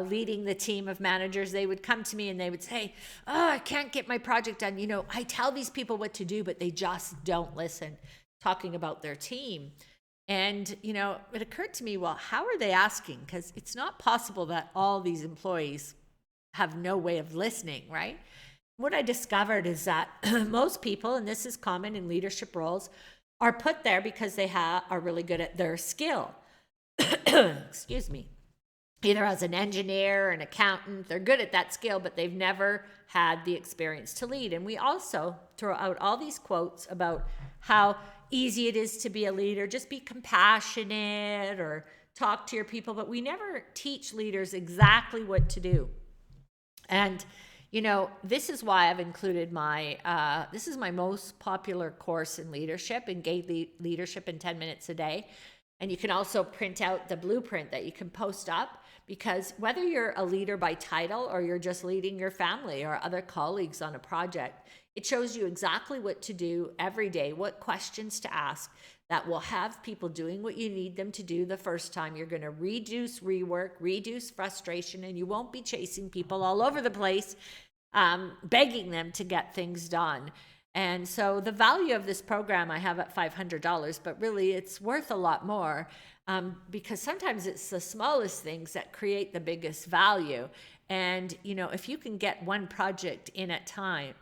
leading the team of managers, they would come to me and they would say, I can't get my project done. I tell these people what to do, but they just don't listen, talking about their team. And, it occurred to me, well, how are they asking? Because it's not possible that all these employees have no way of listening, right? What I discovered is that most people, and this is common in leadership roles, are put there because they are really good at their skill. Excuse me, either as an engineer, an accountant, they're good at that skill, but they've never had the experience to lead. And we also throw out all these quotes about how easy it is to be a leader, just be compassionate or talk to your people, but we never teach leaders exactly what to do. And this is why I've included this is my most popular course in leadership, Engage Leadership in 10 Minutes a Day. And you can also print out the blueprint that you can post up, because whether you're a leader by title or you're just leading your family or other colleagues on a project, it shows you exactly what to do every day, what questions to ask that will have people doing what you need them to do the first time. You're going to reduce rework, reduce frustration, and you won't be chasing people all over the place, begging them to get things done. And so the value of this program I have at $500, but really it's worth a lot more, because sometimes it's the smallest things that create the biggest value. And, if you can get one project in at time,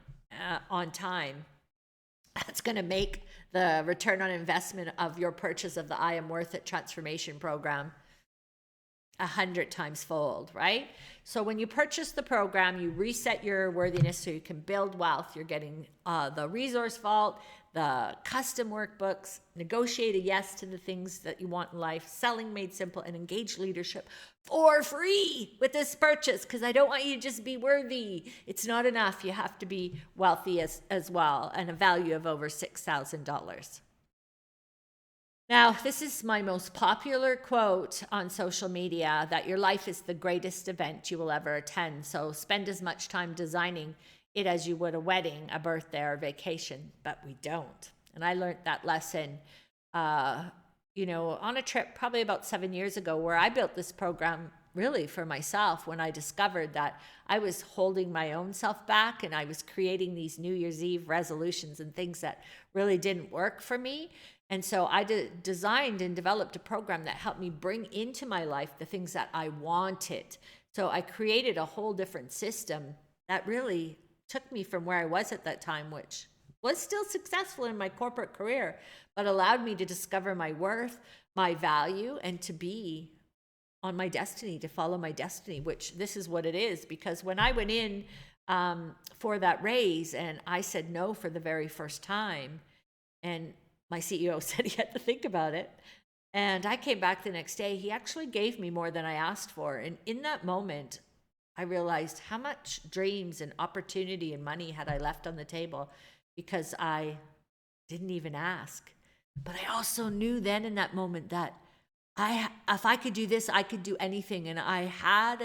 on time, that's going to make the return on investment of your purchase of the I Am Worth It transformation program 100 times fold, right? So when you purchase the program, you reset your worthiness so you can build wealth. You're getting the resource vault, the custom workbooks, negotiate a yes to the things that you want in life, selling made simple, and engage leadership for free with this purchase, because I don't want you to just be worthy. It's not enough. You have to be wealthy as well, and a value of over $6,000. Now, this is my most popular quote on social media, that your life is the greatest event you will ever attend. So spend as much time designing it as you would a wedding, a birthday, or a vacation, but we don't. And I learned that lesson, on a trip probably about 7 years ago, where I built this program really for myself when I discovered that I was holding my own self back, and I was creating these New Year's Eve resolutions and things that really didn't work for me. And so I designed and developed a program that helped me bring into my life the things that I wanted. So I created a whole different system that really took me from where I was at that time, which was still successful in my corporate career, but allowed me to discover my worth, my value, and to be on my destiny, to follow my destiny, which this is what it is. Because when I went in for that raise and I said no for the very first time, and my CEO said he had to think about it, and I came back the next day, he actually gave me more than I asked for. And in that moment, I realized how much dreams and opportunity and money had I left on the table because I didn't even ask. But I also knew then in that moment that if I could do this, I could do anything. And I had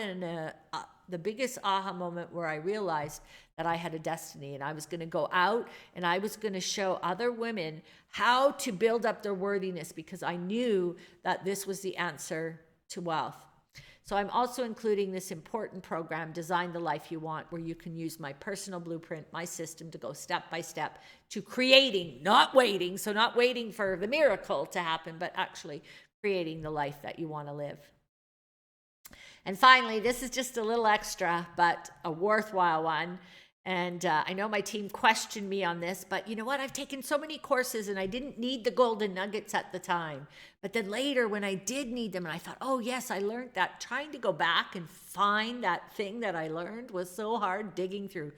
the biggest aha moment where I realized that I had a destiny, and I was going to go out and I was going to show other women how to build up their worthiness, because I knew that this was the answer to wealth. So I'm also including this important program, Design the Life You Want, where you can use my personal blueprint, my system, to go step by step to creating, not waiting. So not waiting for the miracle to happen, but actually creating the life that you want to live. And finally, this is just a little extra, but a worthwhile one. And I know my team questioned me on this, but you know what? I've taken so many courses and I didn't need the golden nuggets at the time. But then later when I did need them and I thought, oh yes, I learned that, trying to go back and find that thing that I learned was so hard, digging through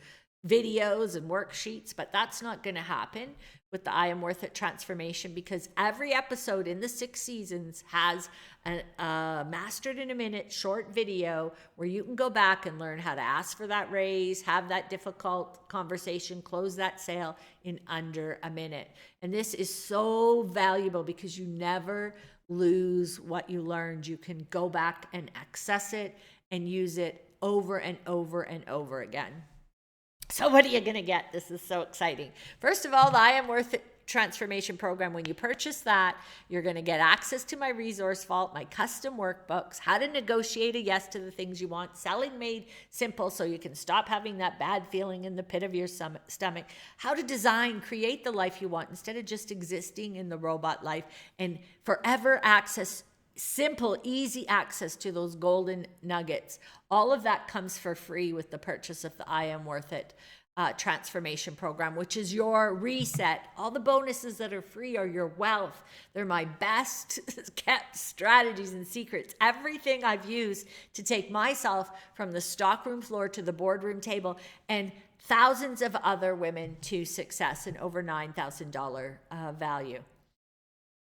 videos and worksheets. But that's not going to happen with the I Am Worth It transformation, because every episode in the 6 seasons has a mastered in a minute short video where you can go back and learn how to ask for that raise, have that difficult conversation, close that sale in under a minute. And this is so valuable because you never lose what you learned. You can go back and access it and use it over and over and over again. So what are you going to get? This is so exciting. First of all, the I Am Worth It transformation program. When you purchase that, you're going to get access to my resource vault, my custom workbooks, how to negotiate a yes to the things you want, selling made simple so you can stop having that bad feeling in the pit of your stomach, how to design, create the life you want instead of just existing in the robot life, and forever access, simple, easy access to those golden nuggets. All of that comes for free with the purchase of the I Am Worth It transformation program, which is your reset. All the bonuses that are free are your wealth. They're my best kept strategies and secrets. Everything I've used to take myself from the stockroom floor to the boardroom table, and thousands of other women to success and over $9,000 value.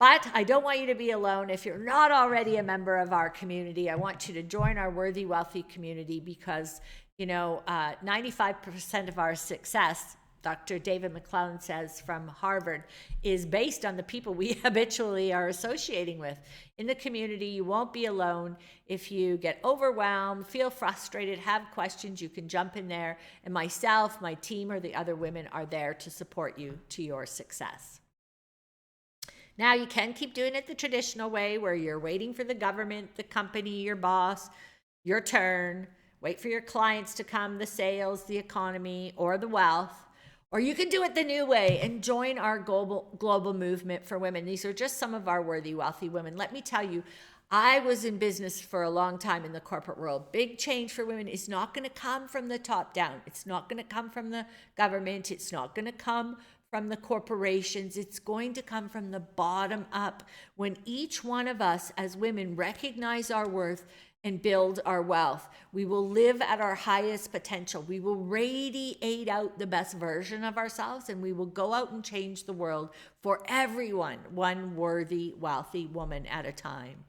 But I don't want you to be alone. If you're not already a member of our community, I want you to join our Worthy Wealthy community, because 95% of our success, Dr. David McClellan says from Harvard, is based on the people we habitually are associating with. In the community, you won't be alone. If you get overwhelmed, feel frustrated, have questions, you can jump in there. And myself, my team, or the other women are there to support you to your success. Now, you can keep doing it the traditional way, where you're waiting for the government, the company, your boss, your turn, wait for your clients to come, the sales, the economy, or the wealth. Or you can do it the new way and join our global movement for women. These are just some of our worthy, wealthy women. Let me tell you, I was in business for a long time in the corporate world. Big change for women is not going to come from the top down. It's not going to come from the government. It's not going to come from the corporations. It's going to come from the bottom up. When each one of us as women recognize our worth and build our wealth. We will live at our highest potential. We will radiate out the best version of ourselves, and we will go out and change the world for everyone, one worthy, wealthy woman at a time.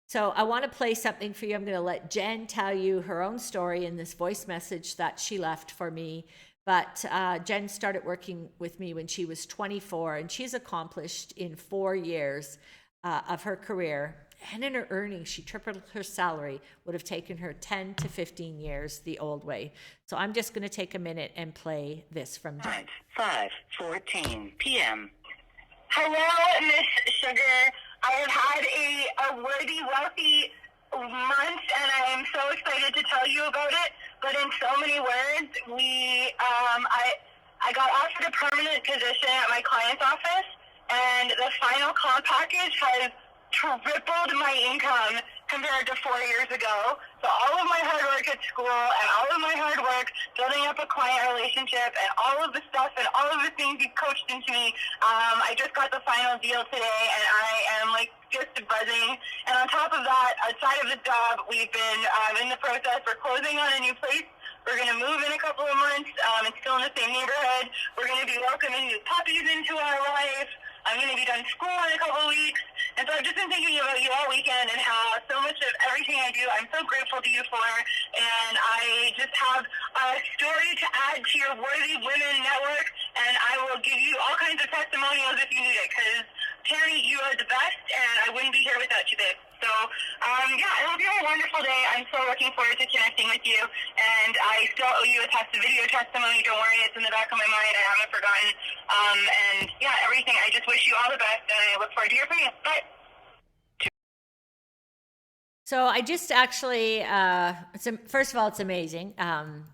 So I want to play something for you. I'm going to let Jen tell you her own story in this voice message that she left for me. But Jen started working with me when she was 24, and she's accomplished in 4 years of her career. And in her earnings, she tripled her salary. Would have taken her 10 to 15 years the old way. So I'm just going to take a minute and play this from Jen. 5:14 p.m. Hello, Miss Sugar. I have had a worthy, wealthy month, and I am so excited to tell you about it. But in so many words, I got offered a permanent position at my client's office, and the final comp package has tripled my income compared to 4 years ago. So all of my hard work at school and all of my hard work building up a client relationship and all of the stuff and all of the things you've coached into me, I just got the final deal today, and I am like just buzzing. And on top of that, outside of the job, we've been in the process. We're closing on a new place. We're going to move in a couple of months. It's still in the same neighborhood. We're going to be welcoming new puppies into our life. I'm going to be done school in a couple of weeks. And so I've just been thinking about you all weekend and how so much of everything I do, I'm so grateful to you for. And I just have a story to add to your Worthy Women Network. And I will give you all kinds of testimonials if you need it. Because, Tammy, you are the best, and I wouldn't be here without you, babe. So, I hope you have a wonderful day. I'm so looking forward to connecting with you. And I still owe you a video testimony. Don't worry, it's in the back of my mind. I haven't forgotten. Everything. I just wish you all the best, and I look forward to hearing from you. Bye. So I just actually, first of all, it's amazing. I'm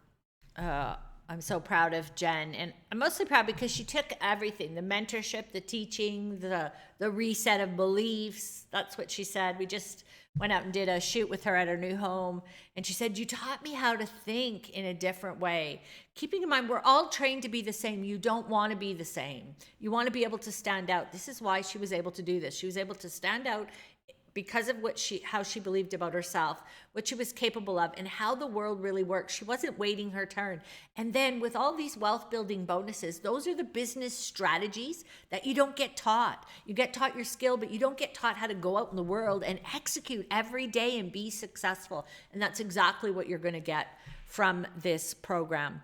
so proud of Jen, and I'm mostly proud because she took everything, the mentorship, the teaching, the reset of beliefs. That's what she said. We just went out and did a shoot with her at her new home, and she said, you taught me how to think in a different way. Keeping in mind, we're all trained to be the same. You don't want to be the same. You want to be able to stand out. This is why she was able to do this. She was able to stand out because of how she believed about herself, what she was capable of, and how the world really works. She wasn't waiting her turn. And then with all these wealth building bonuses, those are the business strategies that you don't get taught. You get taught your skill, but you don't get taught how to go out in the world and execute every day and be successful. And that's exactly what you're going to get from this program.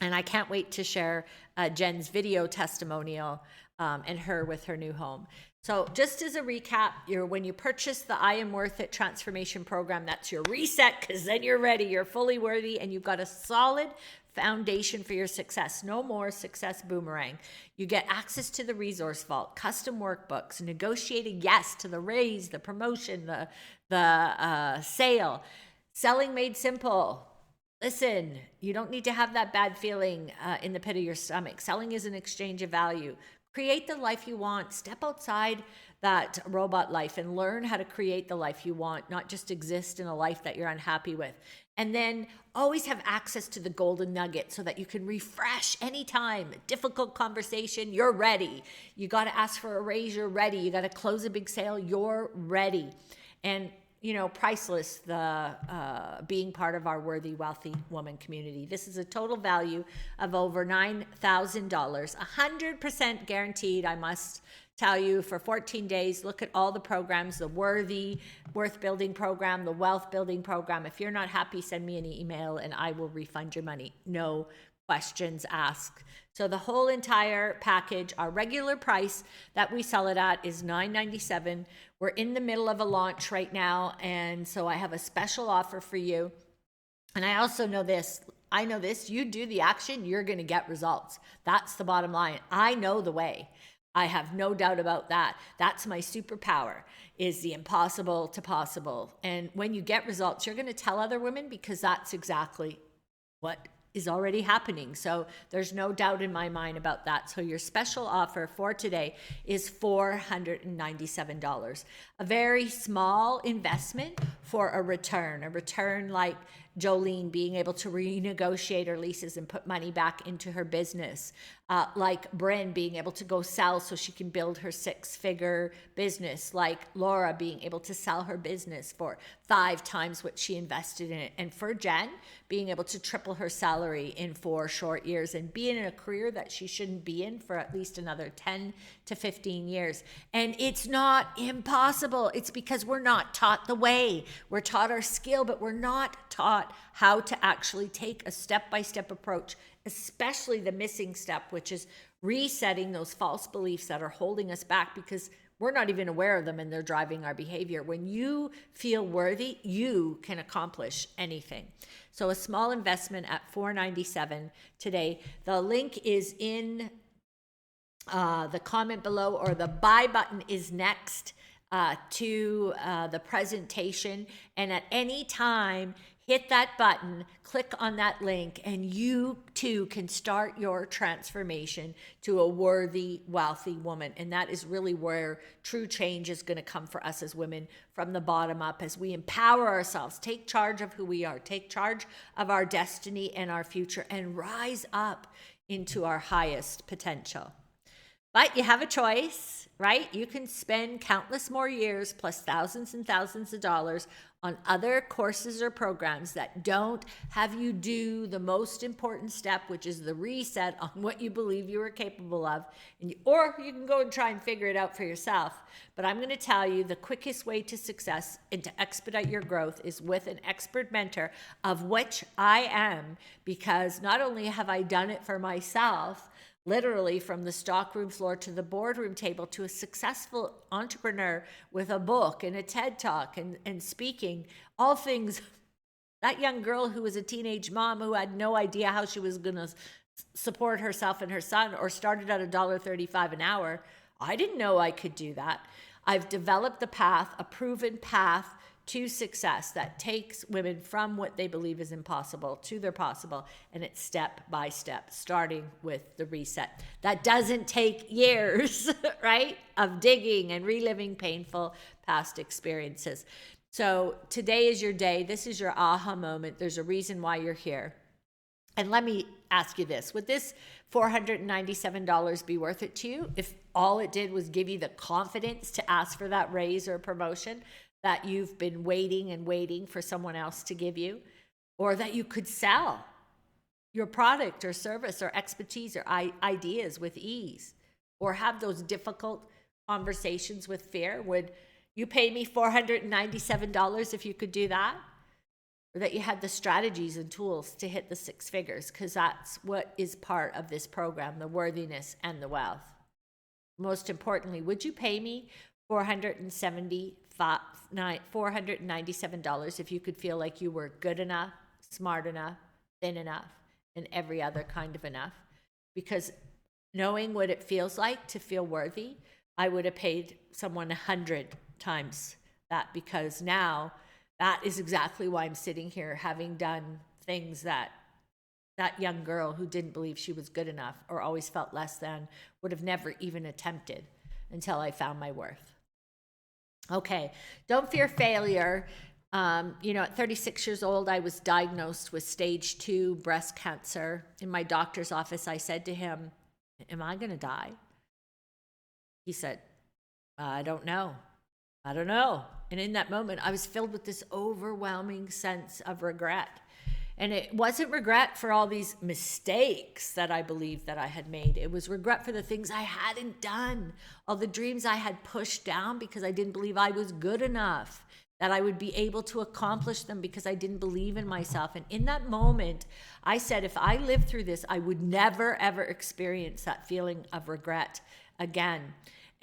And I can't wait to share Jen's video testimonial and her with her new home. So just as a recap, when you purchase the I Am Worth It transformation program, that's your reset, because then you're ready, you're fully worthy, and you've got a solid foundation for your success. No more success boomerang. You get access to the resource vault, custom workbooks, negotiating yes to the raise, the promotion, the sale, selling made simple. Listen, you don't need to have that bad feeling in the pit of your stomach. Selling is an exchange of value. Create the life you want. Step outside that robot life and learn how to create the life you want, not just exist in a life that you're unhappy with. And then always have access to the golden nugget so that you can refresh anytime. Difficult conversation, you're ready. You got to ask for a raise, you're ready. You got to close a big sale, you're ready. And priceless, the being part of our Worthy Wealthy Woman community. This is a total value of over $9,000, 100% guaranteed. I must tell you, for 14 days, look at all the programs, the Worth Building Program, the Wealth Building Program. If you're not happy, send me an email and I will refund your money. No questions asked. So the whole entire package, our regular price that we sell it at is $9.97. We're in the middle of a launch right now, and so I have a special offer for you. And I also know this. I know this. You do the action, you're going to get results. That's the bottom line. I know the way. I have no doubt about that. That's my superpower, is the impossible to possible. And when you get results, you're going to tell other women, because that's exactly what is already happening. So there's no doubt in my mind about that. So your special offer for today is $497. A very small investment for a return like Jolene being able to renegotiate her leases and put money back into her business, like Bryn being able to go sell so she can build her 6-figure business, like Laura being able to sell her business for 5 times what she invested in it, and for Jen being able to triple her salary in 4 short years and be in a career that she shouldn't be in for at least another 10 to 15 years. And it's not impossible. It's because we're not taught the way. We're taught our skill, but we're not taught how to actually take a step-by-step approach, especially the missing step, which is resetting those false beliefs that are holding us back because we're not even aware of them and they're driving our behavior. When you feel worthy, you can accomplish anything. So a small investment at $4.97 today. The link is in the comment below, or the buy button is next to the presentation. And at any time, hit that button, click on that link, and you too can start your transformation to a worthy, wealthy woman. And that is really where true change is going to come for us as women, from the bottom up, as we empower ourselves, take charge of who we are, take charge of our destiny and our future, and rise up into our highest potential. But you have a choice, right? You can spend countless more years plus thousands and thousands of dollars on other courses or programs that don't have you do the most important step, which is the reset on what you believe you are capable of. Or you can go and try and figure it out for yourself. But I'm going to tell you, the quickest way to success and to expedite your growth is with an expert mentor, of which I am, because not only have I done it for myself, literally from the stockroom floor to the boardroom table, to a successful entrepreneur with a book and a TED Talk and speaking, all things. That young girl who was a teenage mom who had no idea how she was going to support herself and her son, or started at $1.35 an hour. I didn't know I could do that. I've developed the path, a proven path to success that takes women from what they believe is impossible to their possible, and it's step by step, starting with the reset. That doesn't take years, right, of digging and reliving painful past experiences. So today is your day. This is your aha moment. There's a reason why you're here. And let me ask you this: would this $497 be worth it to you if all it did was give you the confidence to ask for that raise or promotion that you've been waiting and waiting for someone else to give you? Or that you could sell your product or service or expertise or ideas with ease? Or have those difficult conversations with fear? Would you pay me $497 if you could do that? Or that you had the strategies and tools to hit the 6 figures? Because that's what is part of this program, the worthiness and the wealth. Most importantly, would you pay me $497 if you could feel like you were good enough, smart enough, thin enough, and every other kind of enough? Because knowing what it feels like to feel worthy, I would have paid someone 100 times that, because now that is exactly why I'm sitting here, having done things that young girl who didn't believe she was good enough or always felt less than would have never even attempted until I found my worth. Okay, don't fear failure. At 36 years old, I was diagnosed with stage 2 breast cancer. In my doctor's office, I said to him, "Am I going to die?" He said, "I don't know. I don't know." And in that moment, I was filled with this overwhelming sense of regret. And it wasn't regret for all these mistakes that I believed that I had made. It was regret for the things I hadn't done, all the dreams I had pushed down because I didn't believe I was good enough, that I would be able to accomplish them because I didn't believe in myself. And in that moment, I said, if I lived through this, I would never, ever experience that feeling of regret again.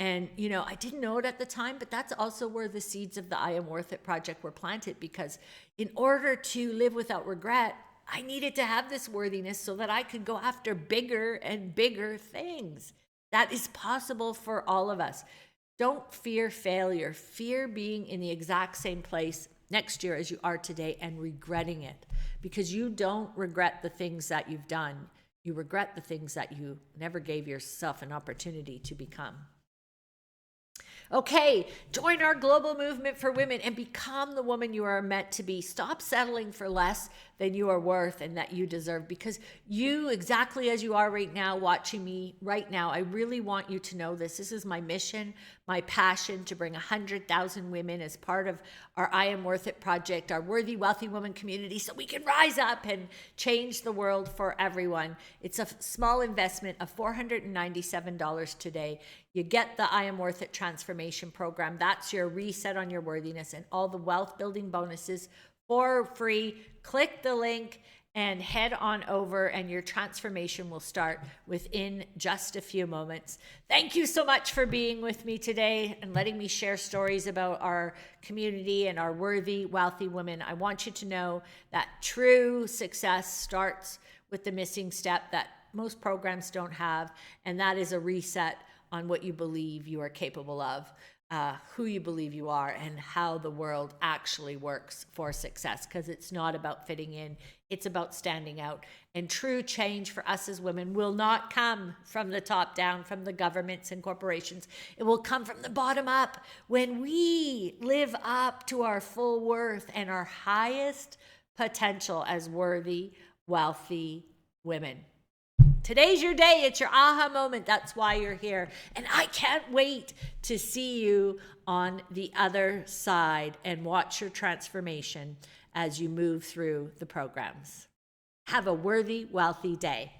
And, I didn't know it at the time, but that's also where the seeds of the I Am Worth It project were planted, because in order to live without regret, I needed to have this worthiness so that I could go after bigger and bigger things. That is possible for all of us. Don't fear failure. Fear being in the exact same place next year as you are today and regretting it, because you don't regret the things that you've done. You regret the things that you never gave yourself an opportunity to become. Okay, join our global movement for women and become the woman you are meant to be. Stop settling for less than you are worth and that you deserve, because you, exactly as you are right now, watching me right now, I really want you to know this. This is my mission, my passion, to bring 100,000 women as part of our I Am Worth It project, our Worthy Wealthy Woman community, so we can rise up and change the world for everyone. It's a small investment of $497 today. You get the I Am Worth It transformation program. That's your reset on your worthiness and all the wealth building bonuses for free. Click the link and head on over, and your transformation will start within just a few moments. Thank you so much for being with me today and letting me share stories about our community and our worthy, wealthy women. I want you to know that true success starts with the missing step that most programs don't have, and that is a reset on what you believe you are capable of, who you believe you are, and how the world actually works for success. Because it's not about fitting in, it's about standing out. And true change for us as women will not come from the top down, from the governments and corporations. It will come from the bottom up when we live up to our full worth and our highest potential as worthy, wealthy women. Today's your day. It's your aha moment. That's why you're here. And I can't wait to see you on the other side and watch your transformation as you move through the programs. Have a worthy, wealthy day.